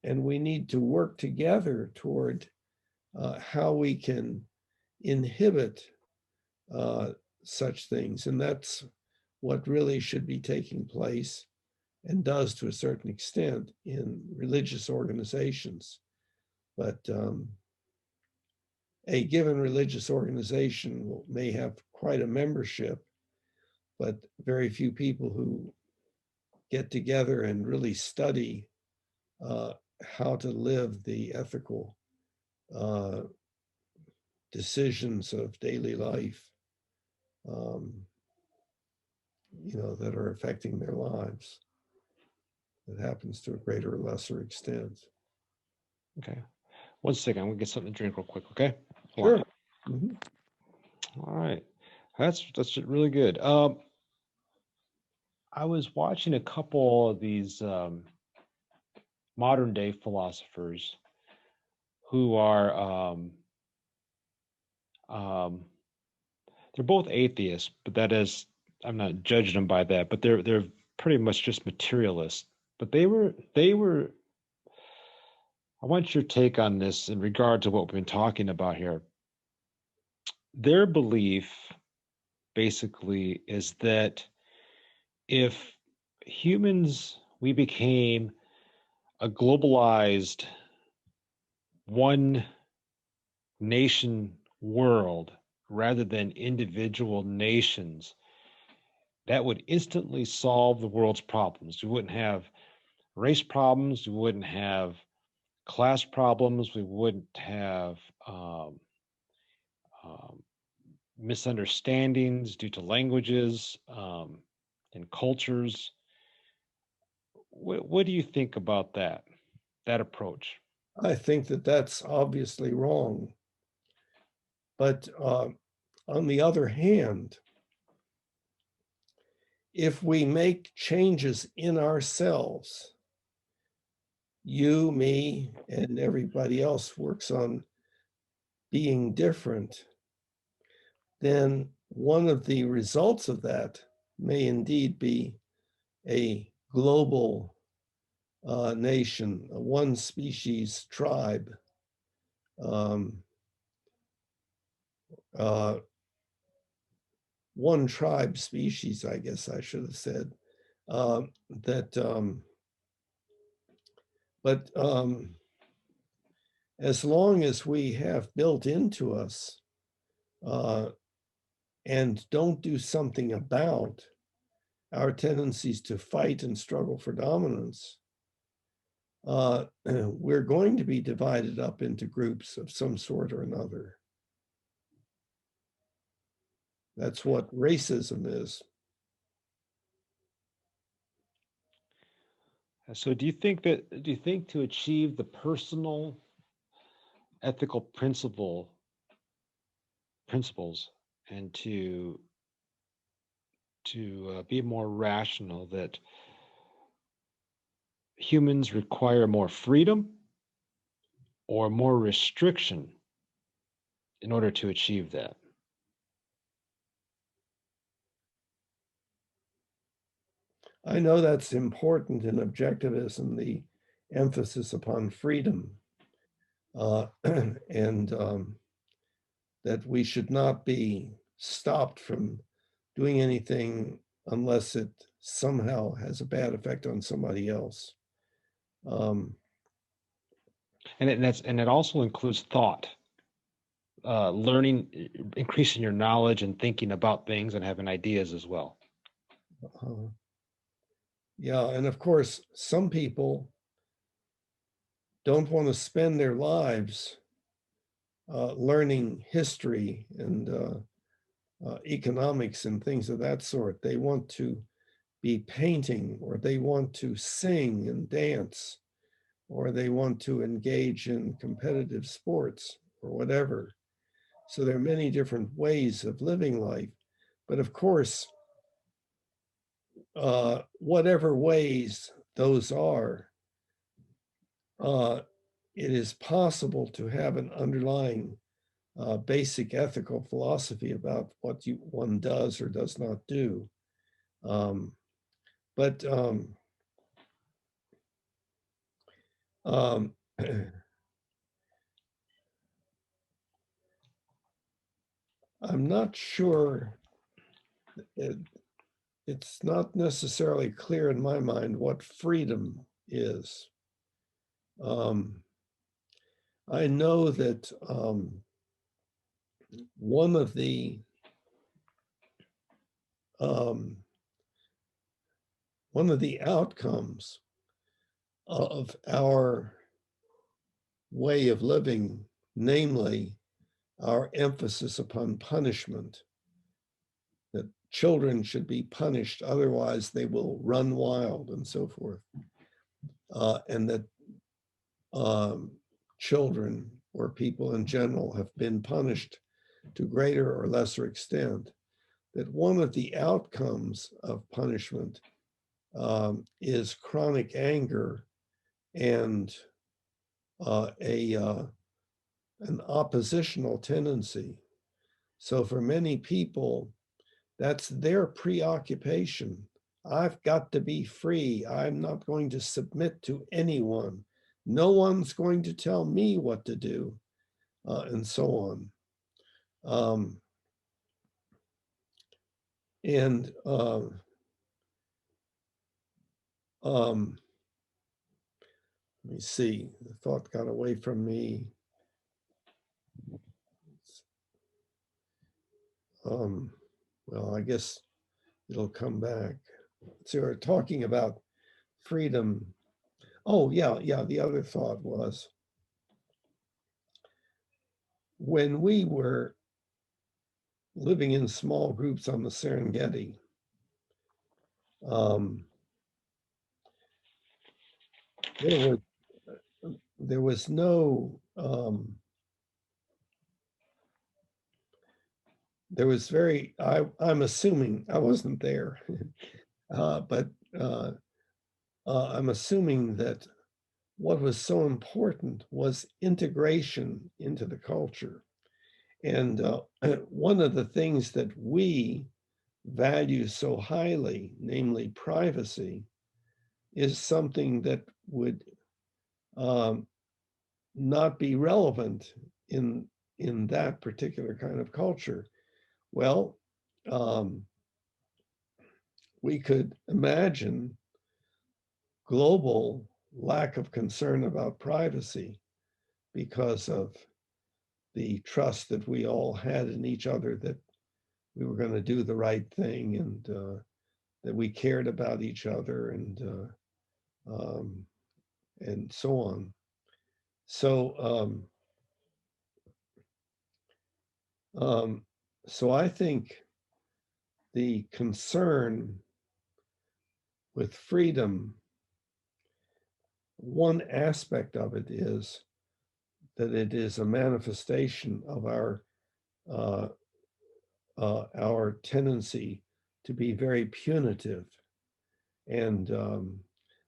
we need to work together toward how we can inhibit such things. And that's what really should be taking place, and does to a certain extent, in religious organizations. But a given religious organization may have quite a membership, but very few people who get together and really study how to live the ethical decisions of daily life, that are affecting their lives. It happens to a greater or lesser extent. Okay. 1 second. I'm going to get something to drink real quick, okay? Sure. Mm-hmm. All right. That's really good. I was watching a couple of these modern day philosophers who are they're both atheists, but that is, I'm not judging them by that, but they're pretty much just materialists. But they were I want your take on this in regard to what we've been talking about here. Their belief basically is that if humans, we became a globalized one nation world rather than individual nations, that would instantly solve the world's problems. We wouldn't have race problems, we wouldn't have class problems, we wouldn't have misunderstandings due to languages and cultures. What do you think about that approach? I think that that's obviously wrong. But on the other hand, if we make changes in ourselves, you, me, and everybody else works on being different, then one of the results of that may indeed be a global nation, a one species tribe. One tribe species, I guess I should have said, that, but as long as we have built into us and don't do something about our tendencies to fight and struggle for dominance, we're going to be divided up into groups of some sort or another. That's what racism is. So do you think to achieve the personal ethical principles and to be more rational, that humans require more freedom or more restriction in order to achieve that? I know that's important in objectivism, the emphasis upon freedom, and that we should not be stopped from doing anything unless it somehow has a bad effect on somebody else. And it also includes thought, learning, increasing your knowledge and thinking about things and having ideas as well. Yeah, and of course, some people don't want to spend their lives learning history and economics and things of that sort. They want to be painting, or they want to sing and dance, or they want to engage in competitive sports or whatever. So there are many different ways of living life. But of course, whatever ways those are, it is possible to have an underlying basic ethical philosophy about what one does or does not do. But I'm not sure, it's not necessarily clear in my mind what freedom is. I know that one of the outcomes of our way of living, namely our emphasis upon punishment, that children should be punished, otherwise they will run wild and so forth, and that children or people in general have been punished to greater or lesser extent, that one of the outcomes of punishment is chronic anger and an oppositional tendency. So for many people, that's their preoccupation. I've got to be free. I'm not going to submit to anyone. No one's going to tell me what to do, and so on. Let me see, the thought got away from me. Well, I guess it'll come back. So we're talking about freedom. Oh, yeah, the other thought was, when we were living in small groups on the Serengeti, there was no, there was very, I'm assuming, I wasn't there, but I'm assuming that what was so important was integration into the culture. And one of the things that we value so highly, namely privacy, is something that would not be relevant in that particular kind of culture. Well, we could imagine global lack of concern about privacy because of the trust that we all had in each other that we were going to do the right thing, and that we cared about each other, and so on. So so I think the concern with freedom, one aspect of it is that it is a manifestation of our tendency to be very punitive. And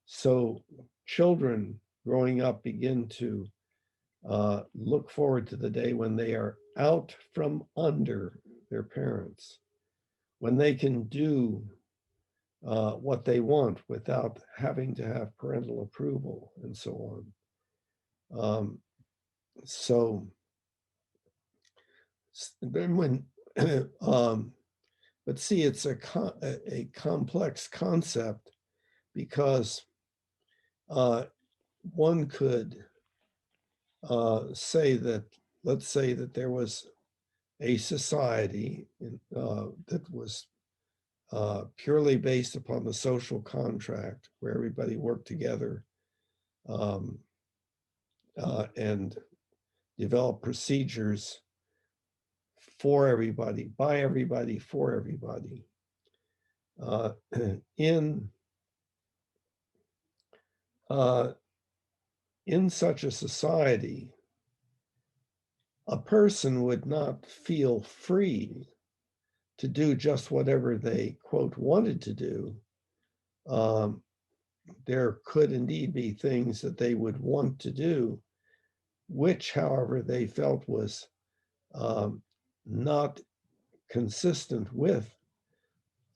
so children growing up begin to look forward to the day when they are out from under their parents, when they can do what they want without having to have parental approval and so on. So then when, but see, it's a complex concept because one could say that, let's say that there was a society that was purely based upon the social contract where everybody worked together and developed procedures for everybody, by everybody, for everybody. In such a society, a person would not feel free to do just whatever they, quote, wanted to do. There could indeed be things that they would want to do, which, however, they felt was not consistent with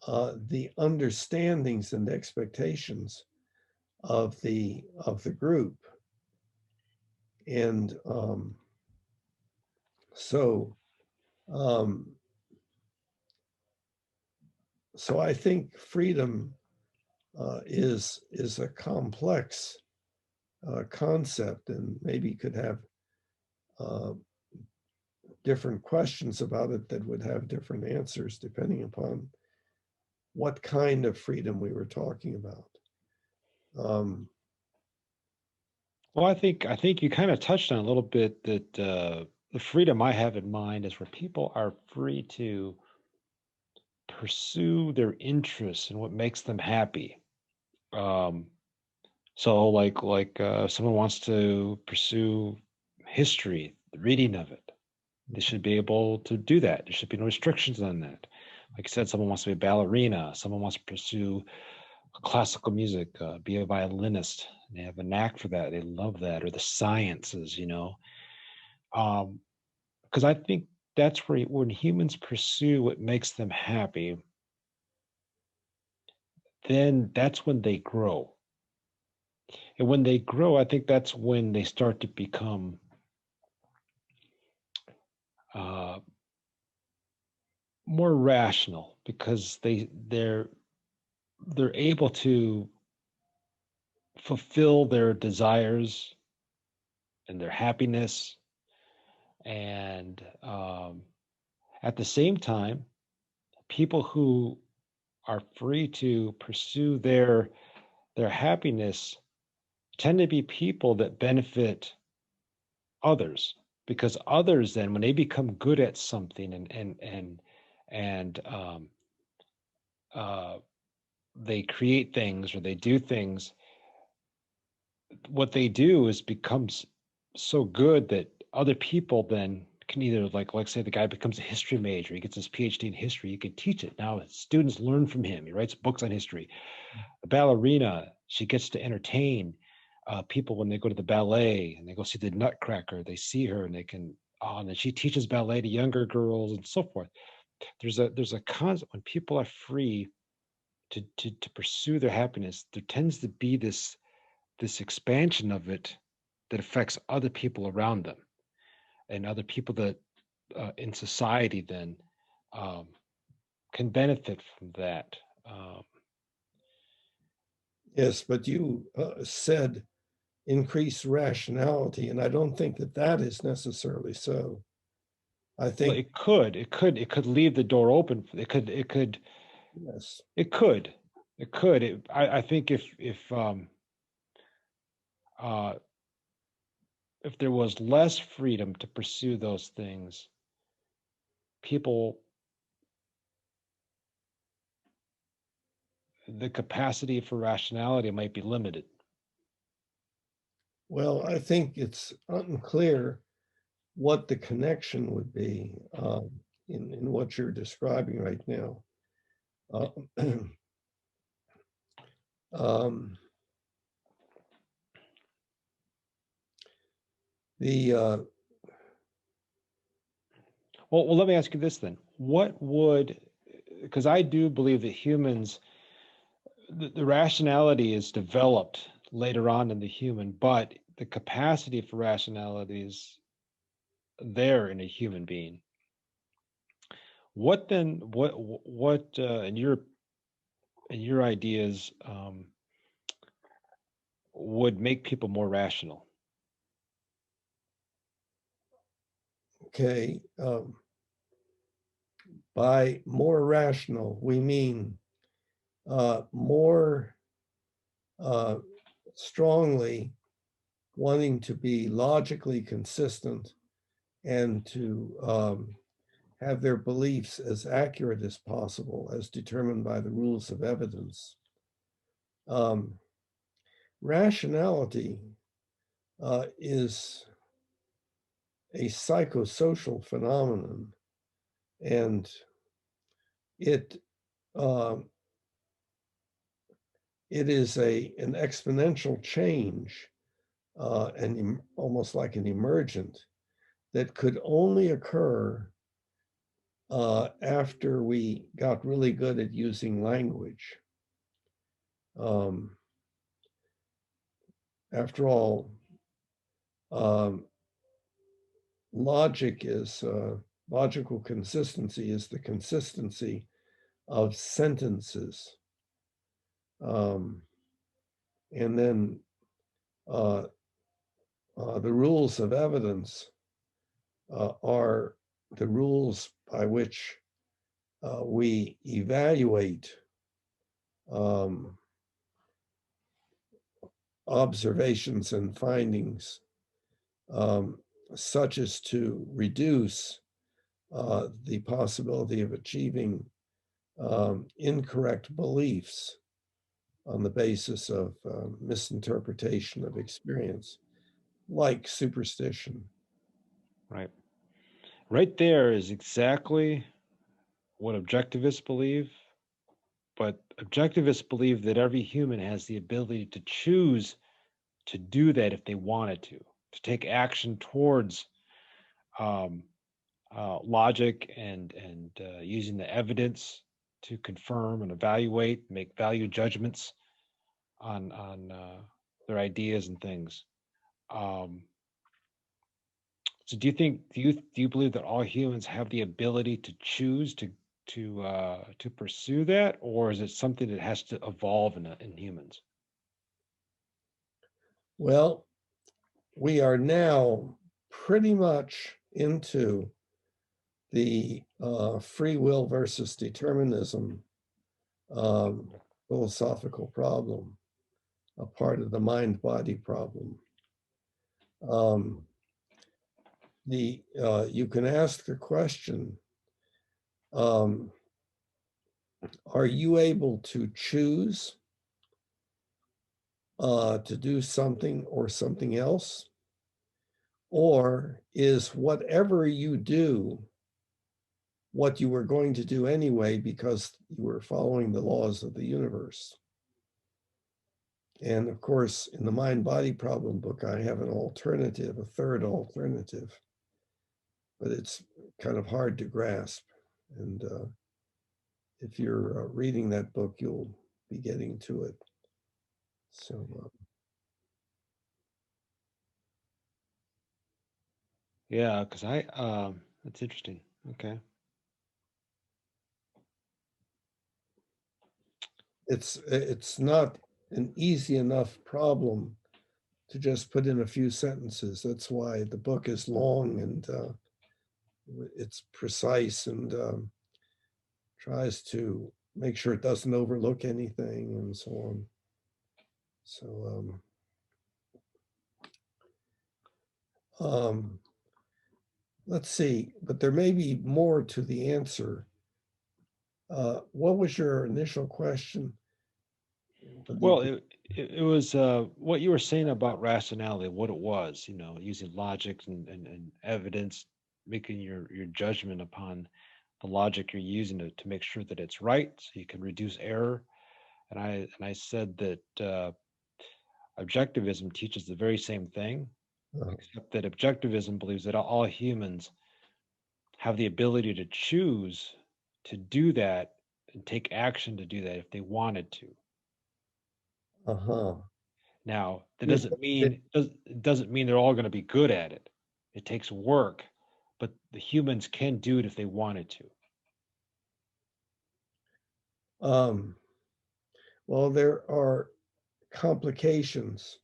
the understandings and expectations of the group. And so I think freedom is a complex concept, and maybe could have different questions about it that would have different answers depending upon what kind of freedom we were talking about. Well, I think you kind of touched on a little bit that the freedom I have in mind is where people are free to pursue their interests and what makes them happy. So like someone wants to pursue history, the reading of it, they should be able to do that. There should be no restrictions on that. Like I said, someone wants to be a ballerina, someone wants to pursue classical music, be a violinist. They have a knack for that. They love that, or the sciences, because I think that's where when humans pursue what makes them happy, then that's when they grow. And when they grow, I think that's when they start to become more rational, because they're able to fulfill their desires and their happiness, and at the same time, people who are free to pursue their happiness tend to be people that benefit others, because others then, when they become good at something and they create things or they do things, what they do is becomes so good that other people then can either like say the guy becomes a history major, he gets his PhD in history, he can teach it. Now students learn from him. He writes books on history. The ballerina, she gets to entertain people when they go to the ballet and they go see the Nutcracker. They see her and they can, and then she teaches ballet to younger girls and so forth. There's a concept when people are free to pursue their happiness. There tends to be this expansion of it that affects other people around them, and other people that in society then can benefit from that. Yes, but you said increase rationality, and I don't think that that is necessarily so. I Well, think, it could leave the door open. yes. It could, I think uh, if there was less freedom to pursue those things, people, the capacity for rationality might be limited. Well, I think it's unclear what the connection would be in what you're describing right now. Uh, um, the Well, let me ask you this then. What would, because I do believe that humans, the rationality is developed later on in the human, but the capacity for rationality is there in a human being. What then? What in your ideas would make people more rational? Okay, by more rational, we mean more strongly wanting to be logically consistent and to have their beliefs as accurate as possible, as determined by the rules of evidence. Rationality is a psychosocial phenomenon, and it it is an exponential change, and almost like an emergent that could only occur after we got really good at using language. After all, um, logical consistency is the consistency of sentences. And then the rules of evidence are the rules by which we evaluate observations and findings, such as to reduce the possibility of achieving incorrect beliefs on the basis of misinterpretation of experience, like superstition. Right. Right there is exactly what objectivists believe, but objectivists believe that every human has the ability to choose to do that if they wanted to take action towards um, logic and using the evidence to confirm and evaluate, make value judgments on their ideas and things. Um, so, do you believe that all humans have the ability to choose to pursue that, or is it something that has to evolve in humans? Well, we are now pretty much into the free will versus determinism philosophical problem, a part of the mind-body problem. You can ask the question, are you able to choose to do something or something else? Or is whatever you do what you were going to do anyway because you were following the laws of the universe? And of course, in the mind-body problem book, I have an alternative, a third alternative, but it's kind of hard to grasp. And if you're reading that book, you'll be getting to it. So, Yeah, because that's interesting. Okay. it's not an easy enough problem to just put in a few sentences. That's why the book is long and it's precise and tries to make sure it doesn't overlook anything and so on. So, let's see, but there may be more to the answer. What was your initial question? Well, it was what you were saying about rationality, what it was, using logic and evidence, making your judgment upon the logic you're using to make sure that it's right, so you can reduce error. And I said that objectivism teaches the very same thing, except that objectivism believes that all humans have the ability to choose to do that and take action to do that if they wanted to. Uh-huh. Now, that doesn't mean they're all going to be good at it. It takes work, but the humans can do it if they wanted to. Well, there are complications.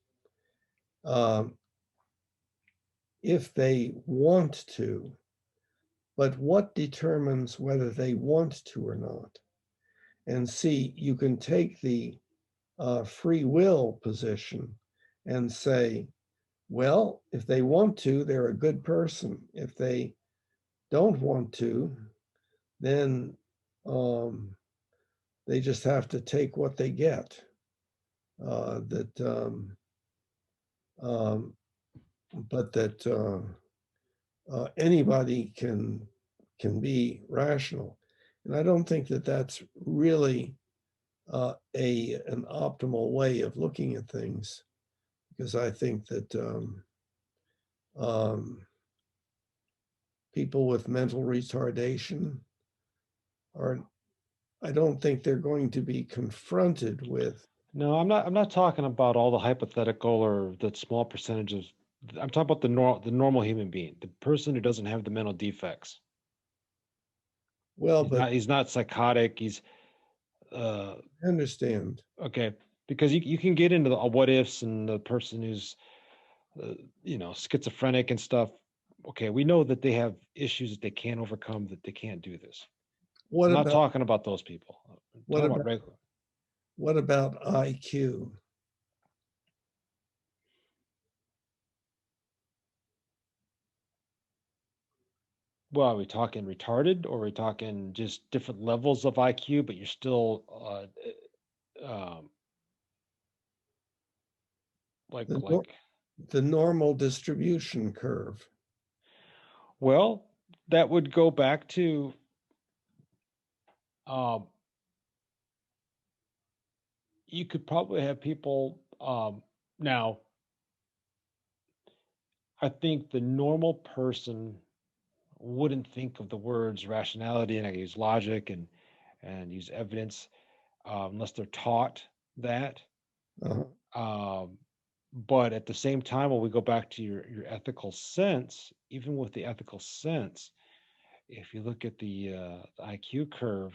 If they want to, but what determines whether they want to or not? And see, you can take the free will position and say, well, if they want to, they're a good person. If they don't want to, then they just have to take what they get. But that anybody can be rational, and I don't think that that's really an optimal way of looking at things, because I think that people with mental retardation I don't think they're going to be confronted with. No, I'm not talking about all the hypothetical or the small percentages. I'm talking about the normal human being, the person who doesn't have the mental defects. Well, but He's not psychotic. He's I understand. okay, because you can get into the what ifs and the person who's schizophrenic and stuff. Okay, we know that they have issues that they can't overcome, that they can't do this. What I'm not about talking about those people. I'm talking about regular. what about IQ? Well, are we talking retarded, or are we talking just different levels of IQ, but you're still like the normal distribution curve? Well, that would go back to you could probably have people now. I think the normal person wouldn't think of the words rationality, and I use logic and use evidence unless they're taught that. But at the same time, when we go back to your ethical sense, even with the ethical sense, if you look at the IQ curve,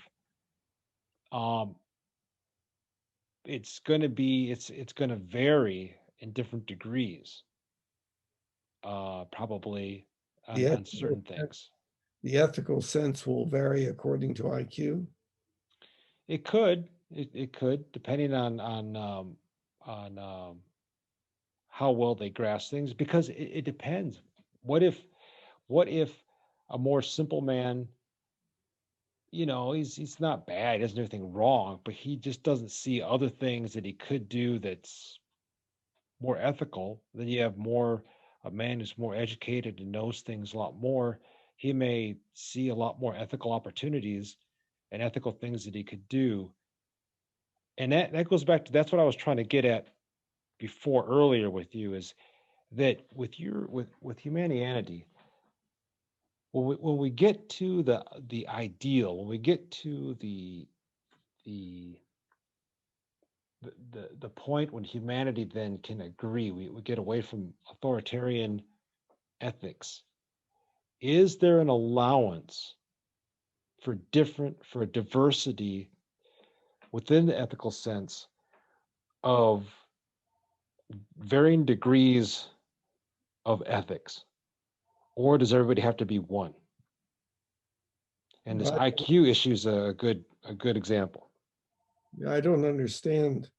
it's going to be it's going to vary in different degrees, probably on certain things. The ethical sense will vary according to IQ. It could, depending on how well they grasp things, because it depends. What if a more simple man, he's not bad, he doesn't do anything wrong, but he just doesn't see other things that he could do that's more ethical. Then you have a man who's more educated and knows things a lot more. He may see a lot more ethical opportunities and ethical things that he could do. And that goes back to, that's what I was trying to get at before earlier with you, is that with Humanianity, when we get to the ideal, when we get to the point when humanity then can agree, we get away from authoritarian ethics. Is there an allowance for a diversity within the ethical sense of varying degrees of ethics, or does everybody have to be one? And this I, IQ issue is a good example. I don't understand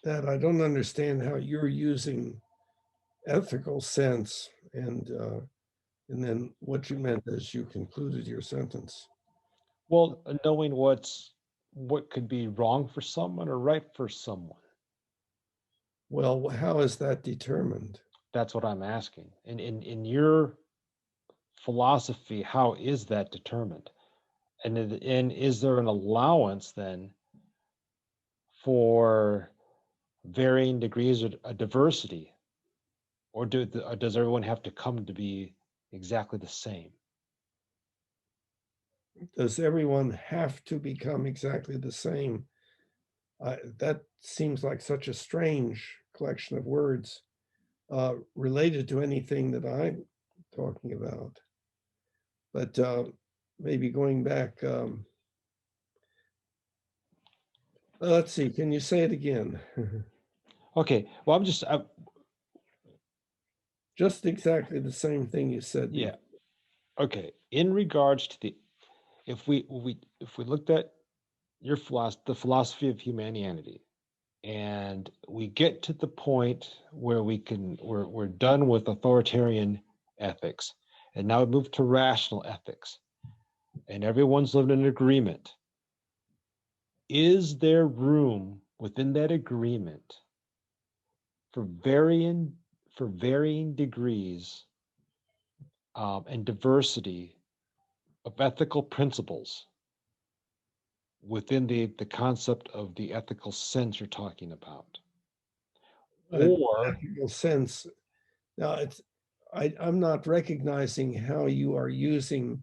that. I don't understand how you're using ethical sense and then what you meant as you concluded your sentence. Well, knowing what could be wrong for someone or right for someone. Well, how is that determined? That's what I'm asking. And in your philosophy, how is that determined? And is there an allowance then for varying degrees of diversity, or does everyone have to come to be exactly the same? Does everyone have to become exactly the same? That seems like such a strange collection of words related to anything that I'm talking about. But maybe going back, let's see, can you say it again? Okay, well, Just exactly the same thing you said. yeah, okay. In regards to if we looked at the philosophy of humanity, and we get to the point where we're done with authoritarian ethics, and now we move to rational ethics, and everyone's living in agreement. Is there room within that agreement for varying degrees and diversity of ethical principles within the concept of the ethical sense you're talking about? Or Ethical sense. Now, I'm not recognizing how you are using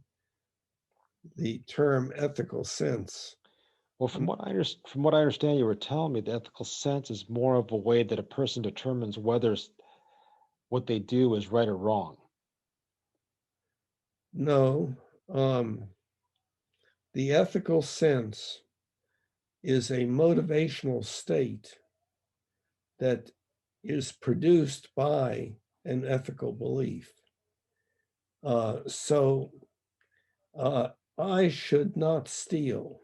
the term ethical sense. well, from what I understand, you were telling me the ethical sense is more of a way that a person determines whether what they do is right or wrong. No, the ethical sense is a motivational state that is produced by an ethical belief. So I should not steal.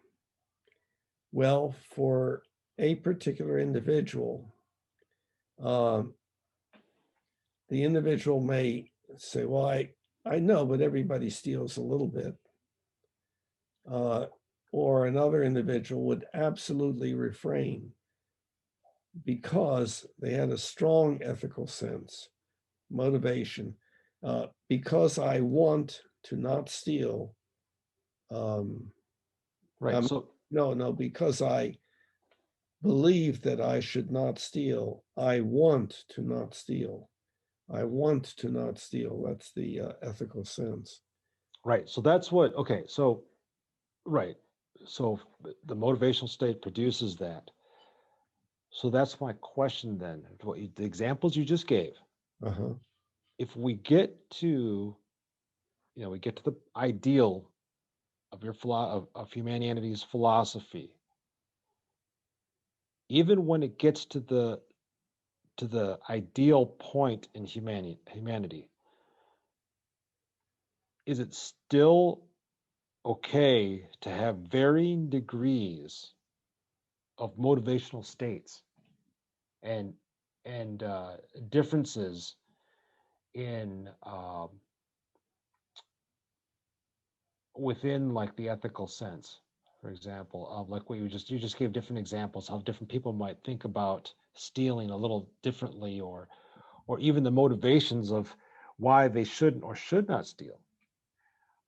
Well, for a particular individual, um, the individual may say, well, I know, but everybody steals a little bit. Or another individual would absolutely refrain because they had a strong ethical sense, motivation. Because I want to not steal. Right. So No, because I believe that I should not steal. I want to not steal. I want to not steal. That's the ethical sense. right. So that's what okay, so right. So the motivational state produces that. So that's my question then. The examples you just gave, Uh-huh. if we get to, we get to the ideal of of humanity's philosophy, even when it gets to the ideal point in humanity, is it still okay to have varying degrees of motivational states and differences in within like the ethical sense? For example, of like what you just gave different examples how different people might think about stealing a little differently, or even the motivations of why they shouldn't or should not steal.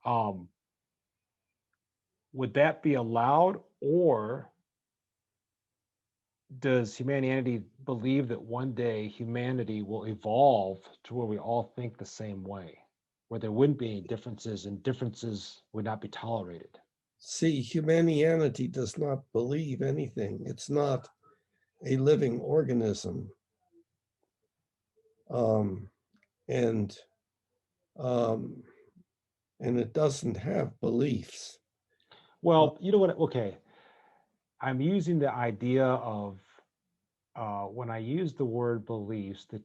um would that be allowed, or does humanity believe that one day humanity will evolve to where we all think the same way, where there wouldn't be any differences and differences would not be tolerated? See, humanity does not believe anything. It's not a living organism. Um, and um, and it doesn't have beliefs. Well, you know what? Okay, I'm using the idea of when I use the word beliefs, the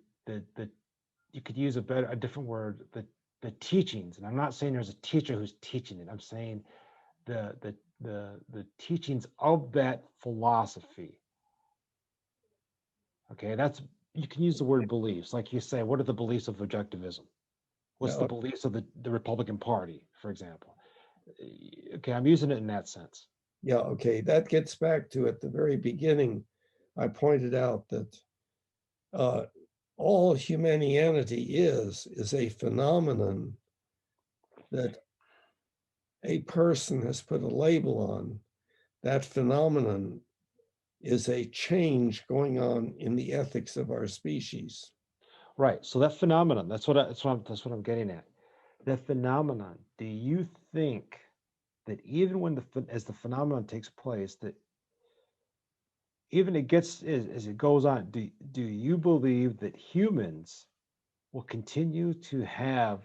you could use a different word, the teachings. And I'm not saying there's a teacher who's teaching it. I'm saying the teachings of that philosophy. Okay, that's, you can use the word beliefs. Like you say, what are the beliefs of objectivism? What's the Yeah, beliefs of the Republican Party, for example? Okay, I'm using it in that sense. yeah, okay. That gets back to at the very beginning, I pointed out that uh, all humanity is a phenomenon that a person has put a label on. That phenomenon is a change going on in the ethics of our species. Right. So that phenomenon, that's what I'm getting at. That phenomenon, do you think that even when as the phenomenon takes place, that even it gets as it goes on, do you believe that humans will continue to have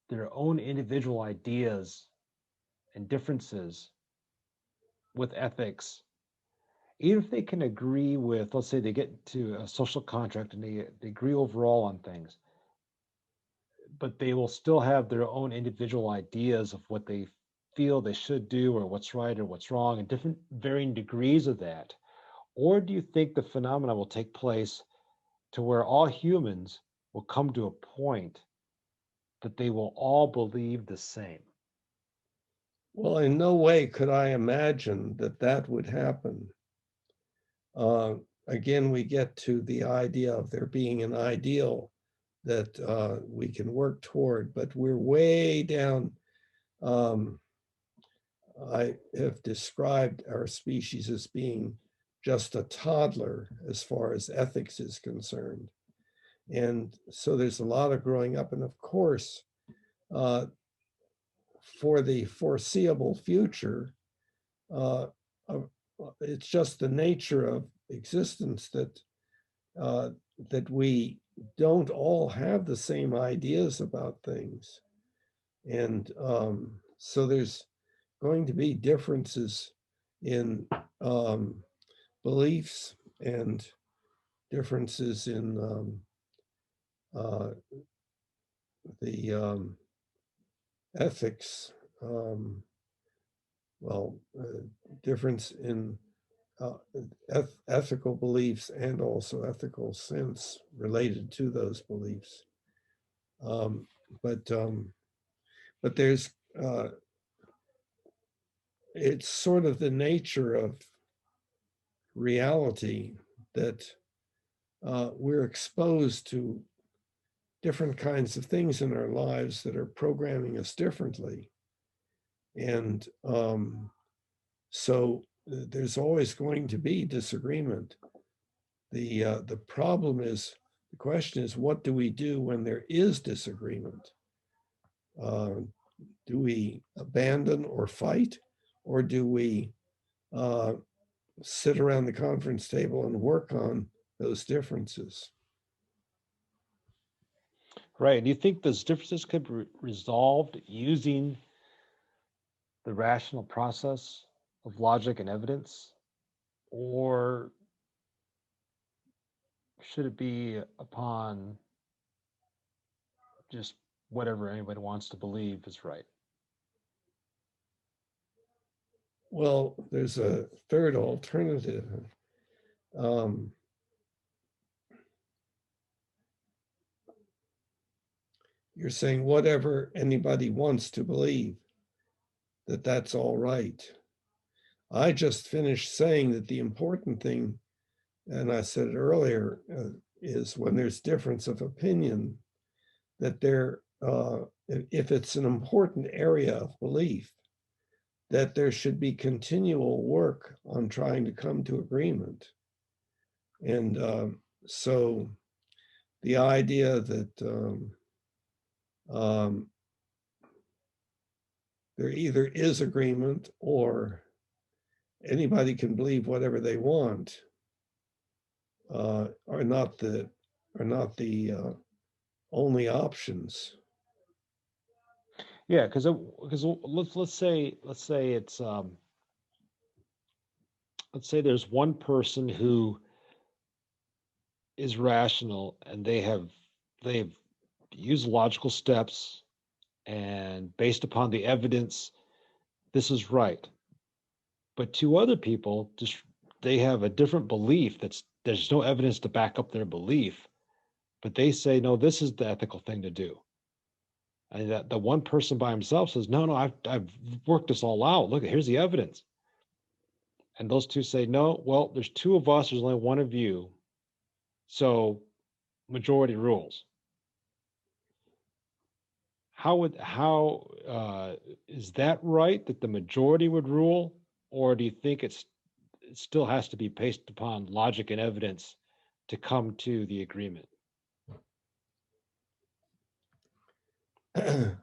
their own individual ideas and differences with ethics, even if they can agree with, let's say they get to a social contract and they agree overall on things, but they will still have their own individual ideas of what they feel they should do or what's right or what's wrong, and different varying degrees of that? Or do you think the phenomena will take place to where all humans will come to a point that they will all believe the same? Well, in no way could I imagine that that would happen. Uh, Again, we get to the idea of there being an ideal that we can work toward, but we're way down. Um, I have described our species as being just a toddler as far as ethics is concerned. And so there's a lot of growing up. And of course, uh, for the foreseeable future, uh, uh, it's just the nature of existence uh, that we don't all have the same ideas about things. And so there's going to be differences in beliefs and differences in uh, the ethics, um, well, difference in ethical beliefs and also ethical sense related to those beliefs. Um, but but there's it's sort of the nature of reality that we're exposed to different kinds of things in our lives that are programming us differently. And so there's always going to be disagreement. The problem is, the question is, what do we do when there is disagreement? Uh, do we abandon or fight, or do we uh, sit around the conference table and work on those differences? Right. Do you think those differences could be resolved using the rational process of logic and evidence? Or should it be upon just whatever anybody wants to believe is right? Well, there's a third alternative. Um, you're saying whatever anybody wants to believe, that's all right. I just finished saying that the important thing, and I said it earlier, is when there's difference of opinion, that if it's an important area of belief, that there should be continual work on trying to come to agreement. And so the idea that um, there either is agreement or anybody can believe whatever they want are not the only options. Yeah, because let's say it's let's say there's one person who is rational, and they've used logical steps, and based upon the evidence, this is right. But two other people just they have a different belief there's no evidence to back up their belief, but they say no, this is the ethical thing to do. And that the one person by himself says, no, no, I've worked this all out. Look, here's the evidence. And those two say, no, well, there's two of us, there's only one of you. So majority rules. How is that right that the majority would rule, or do you think it still has to be based upon logic and evidence to come to the agreement? I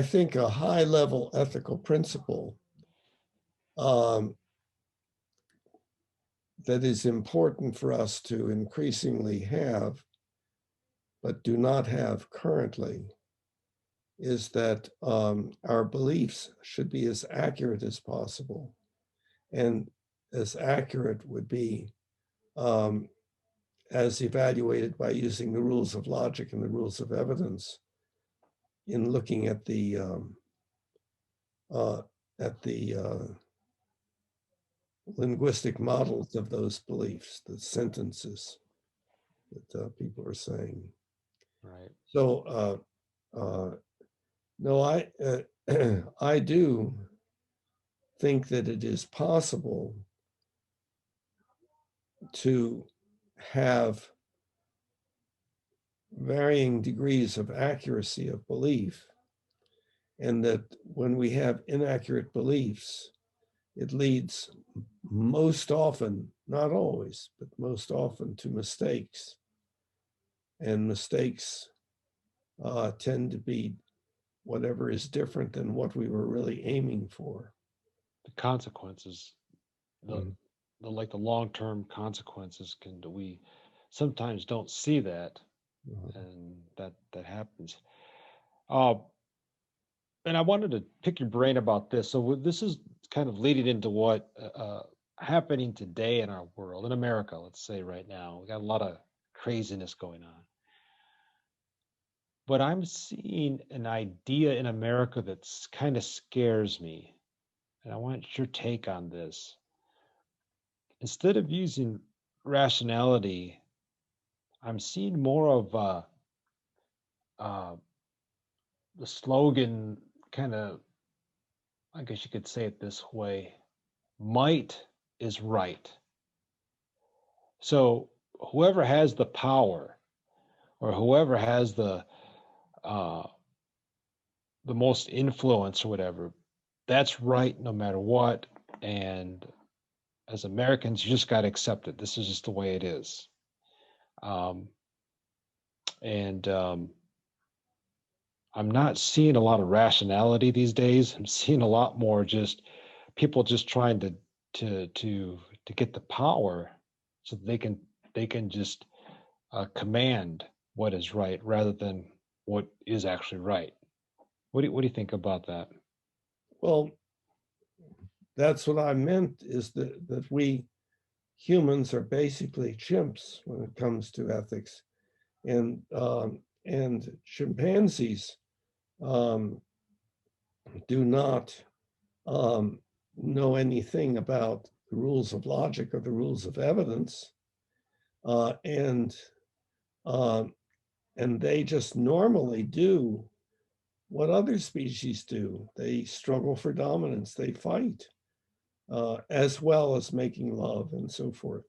think a high level ethical principle um, that is important for us to increasingly have, but do not have currently, is that our beliefs should be as accurate as possible. And as accurate would be as evaluated by using the rules of logic and the rules of evidence in looking at the linguistic models of those beliefs, the sentences that people are saying. Right. So, no, I do think that it is possible to have varying degrees of accuracy of belief, and that when we have inaccurate beliefs, it leads most often, not always, but most often to mistakes. And mistakes tend to be whatever is different than what we were really aiming for. The consequences, the like the long-term consequences we sometimes don't see that, and that happens. Uh, and I wanted to pick your brain about this. So this is kind of leading into what happening today in our world, in America, let's say right now. We got a lot of craziness going on. But I'm seeing an idea in America that kind of scares me. And I want your take on this. Instead of using rationality, I'm seeing more of uh, the slogan kind of, I guess you could say it this way: might is right. So whoever has the power, or whoever has uh, the most influence or whatever, that's right no matter what. And as Americans, you just got to accept it. This is just the way it is. Um, and I'm not seeing a lot of rationality these days. I'm seeing a lot more just people just trying to get the power so that they can just command what is right rather than what is actually right. What do you think about that? Well, that's what I meant, is that we humans are basically chimps when it comes to ethics, and chimpanzees um, do not know anything about the rules of logic or the rules of evidence, uh, and um, and they just normally do what other species do. They struggle for dominance. They fight, as well as making love and so forth.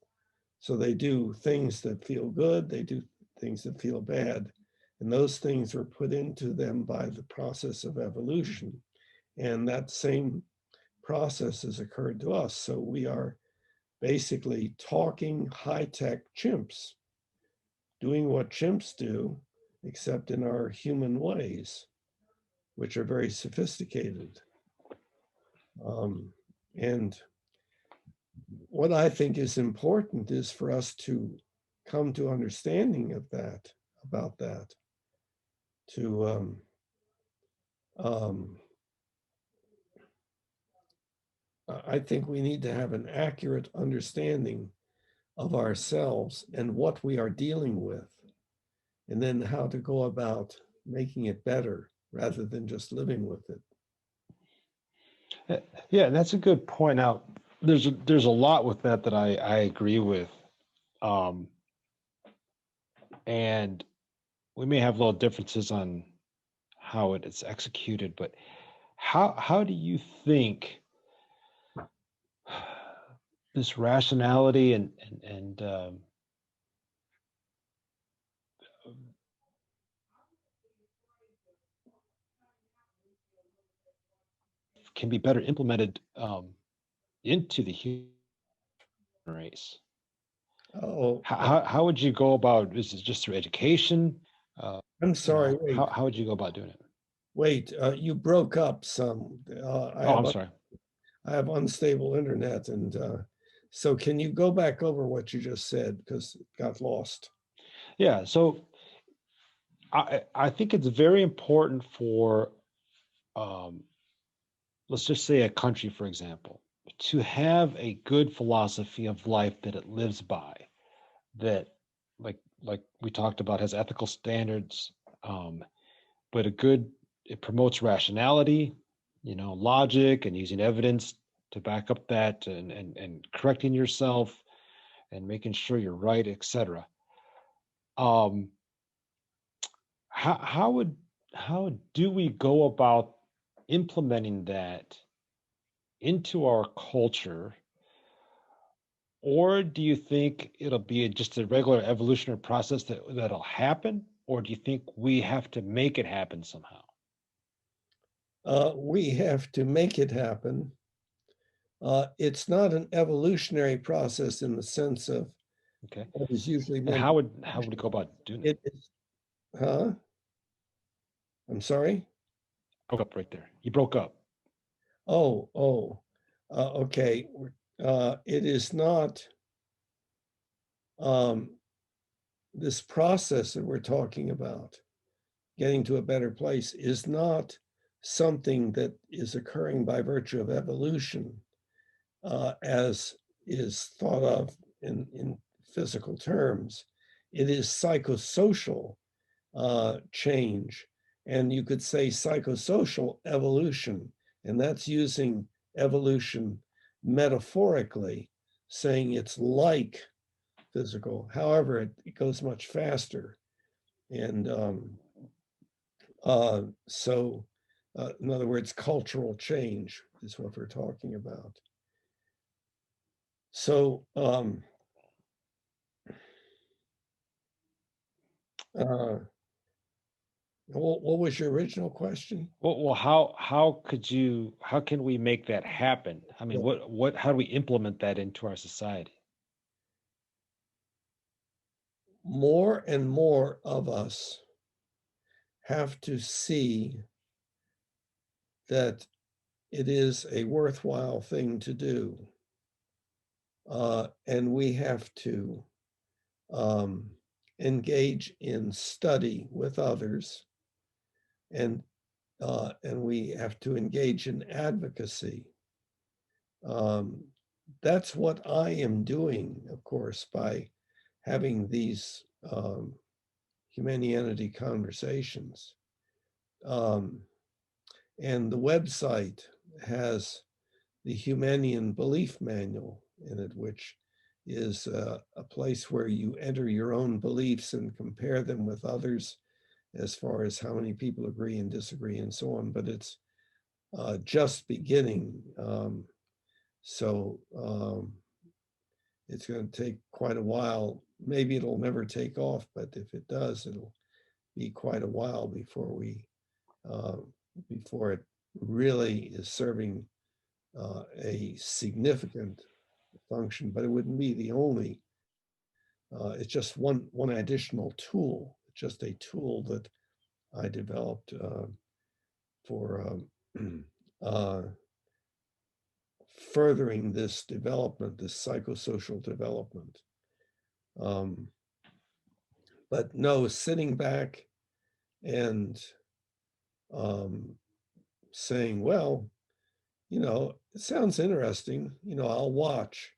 So they do things that feel good. They do things that feel bad. And those things are put into them by the process of evolution. And that same process has occurred to us. So we are basically talking high-tech chimps, doing what chimps do, except in our human ways, which are very sophisticated. And what I think is important is for us to come to understanding of that, about that, to I think we need to have an accurate understanding of ourselves and what we are dealing with, and then how to go about making it better rather than just living with it. Yeah, that's a good point. Now, there's a lot with that that I agree with, um, and we may have little differences on how it is executed. But how do you think this rationality and can be better implemented into the human race? Oh, How would you go about? Is it just through education? I'm You sorry. know, Wait, how would you go about doing it? wait. You broke up some. Oh, I'm sorry. I have unstable internet, and so can you go back over what you just said because it got lost? Yeah, so I think it's very important for um, let's just say a country, for example, to have a good philosophy of life that it lives by, that like we talked about, has ethical standards, um, but it promotes rationality, logic and using evidence to back up that, and correcting yourself and making sure you're right, etc. Um, how do we go about implementing that into our culture? Or do you think it'll be just a regular evolutionary process that'll happen? Or do you think we have to make it happen somehow? We have to make it happen. It's not an evolutionary process in the sense of Okay. what is usually And meant. how would we go about doing that? It is, huh? I'm sorry. Broke up right there. You broke up. Oh. Okay. It is not um, this process that we're talking about, getting to a better place, is not something that is occurring by virtue of evolution, as is thought of in physical terms. It is psychosocial change, and you could say psychosocial evolution, and that's using evolution metaphorically, saying it's like physical. However, it goes much faster. And so, in other words, cultural change is what we're talking about. So, uh, what was your original question? Well, how can we make that happen? I mean, how do we implement that into our society? More and more of us have to see that it is a worthwhile thing to do. And we have to um, engage in study with others, and we have to engage in advocacy. Um, that's what I am doing, of course, by having these Humanianity conversations. Um, and the website has the Humanian Belief Manual in it, which is a place where you enter your own beliefs and compare them with others as far as how many people agree and disagree and so on. But it's just beginning. So it's going to take quite a while. Maybe it'll never take off, but if it does, it'll be quite a while uh, before it really is serving a significant function. But it wouldn't be the only. It's just one additional tool. Just a tool that I developed for uh, furthering this development, this psychosocial development. Um, but no, sitting back and saying, well, it sounds interesting, I'll watch.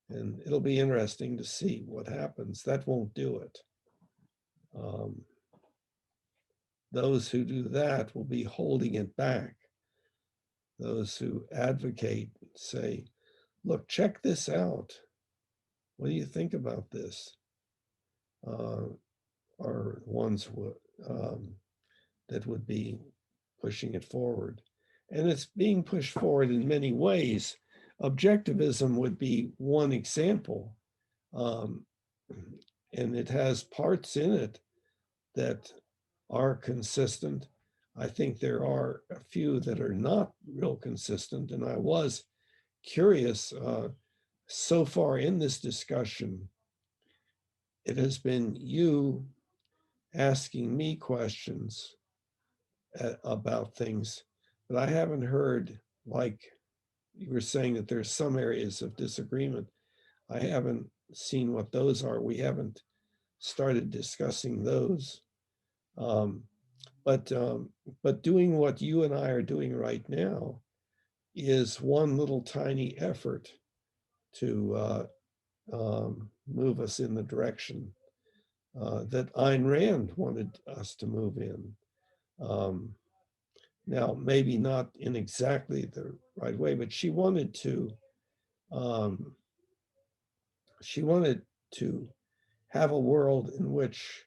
And it'll be interesting to see what happens. That won't do it. Those who do that will be holding it back. Those who advocate say, look, check this out. What do you think about this? Are ones that would be pushing it forward. And it's being pushed forward in many ways. Objectivism would be one example. And it has parts in it that are consistent. I think there are a few that are not real consistent. And I was curious so far in this discussion, it has been you asking me questions about things, but I haven't heard, like you were saying, that there's some areas of disagreement. I haven't seen what those are. We haven't started discussing those. But doing what you and I are doing right now is one little tiny effort to move us in the direction that Ayn Rand wanted us to move in. Now, maybe not in exactly the right way, but she wanted to have a world in which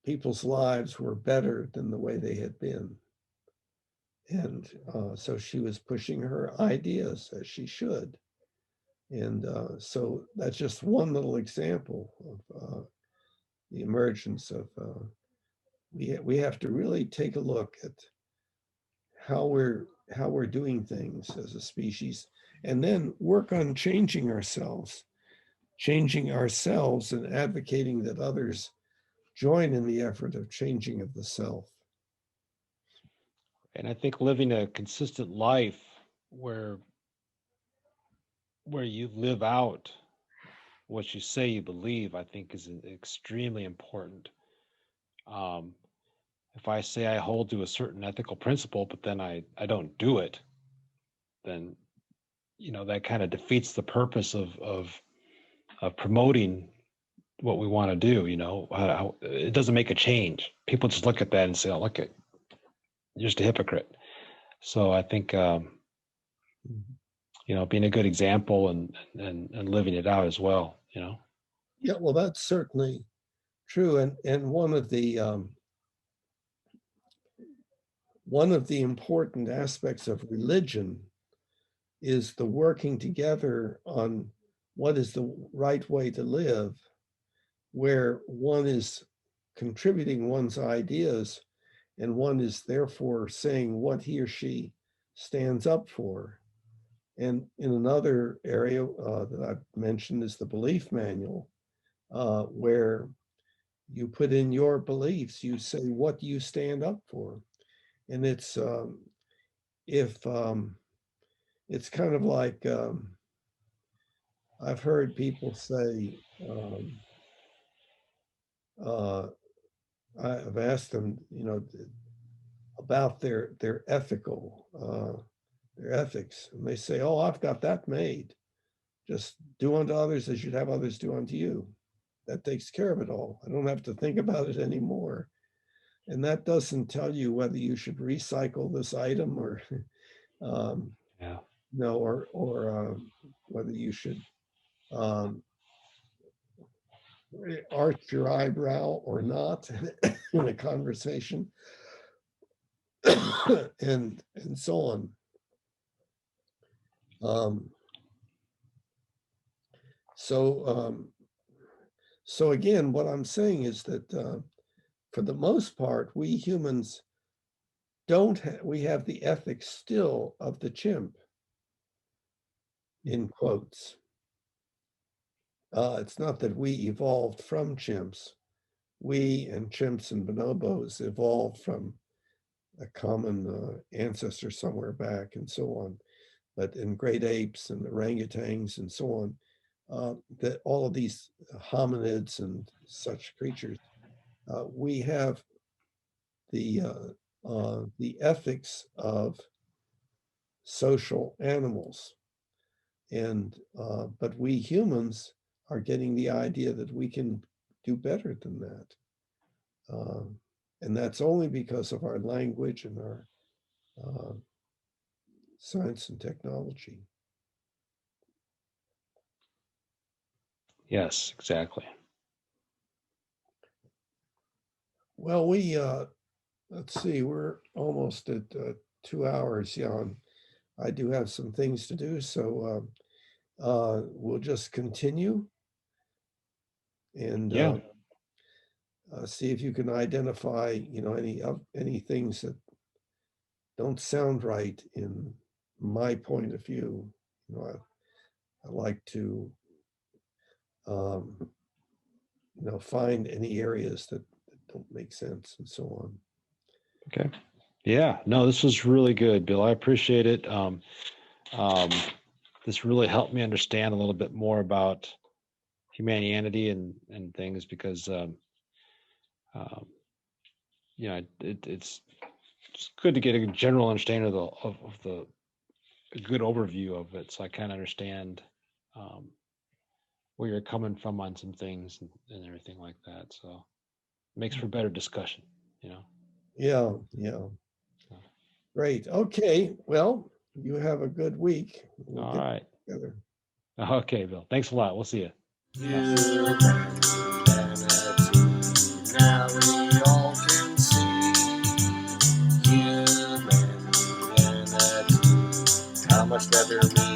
people's lives were better than the way they had been. And so she was pushing her ideas, as she should. And so that's just one little example of the emergence of, we have to really take a look at how we're doing things as a species, and then work on changing ourselves and advocating that others join in the effort of changing of the self. And I think living a consistent life where you live out what you say you believe, I think is extremely important. If I say I hold to a certain ethical principle, but then I don't do it, then that kind of defeats the purpose of promoting what we want to do. It doesn't make a change. People just look at that and say, "Oh, look at you're just a hypocrite." So I think being a good example and living it out as well. Yeah, well, that's certainly true, and one of the important aspects of religion is the working together on what is the right way to live, where one is contributing one's ideas and one is therefore saying what he or she stands up for. And in another area that I've mentioned is the belief manual, where you put in your beliefs, you say what you stand up for. And it's it's kind of like I've heard people say, I've asked them, about their ethical, their ethics, and they say, "Oh, I've got that made. Just do unto others as you'd have others do unto you. That takes care of it all. I don't have to think about it anymore." And that doesn't tell you whether you should recycle this item or, Yeah. no, or whether you should arch your eyebrow or not in a conversation, and so on. So again, what I'm saying is that for the most part, we humans we have the ethics still of the chimp, in quotes. It's not that we evolved from chimps. We and chimps and bonobos evolved from a common ancestor somewhere back and so on. But in great apes and orangutans and so on, that all of these hominids and such creatures, we have the ethics of social animals. And but we humans are getting the idea that we can do better than that. And that's only because of our language and our science and technology. Yes, exactly. Well, let's see, we're almost at 2 hours, Jan. I do have some things to do, so we'll just continue and Yeah. see if you can identify, any things that don't sound right in my point of view. I like to, find any areas that don't make sense and so on. Okay. Yeah. No, this was really good, Bill. I appreciate it. This really helped me understand a little bit more about Humanianity and things because, it's good to get a general understanding of the a good overview of it, so I kind of understand where you're coming from on some things and everything like that. So it makes for better discussion, Yeah. Great. Okay. Well, you have a good week. We'll All get right. together. Okay, Bill. Thanks a lot. We'll see you. Humanity, now we all can see. Humanity, how much better we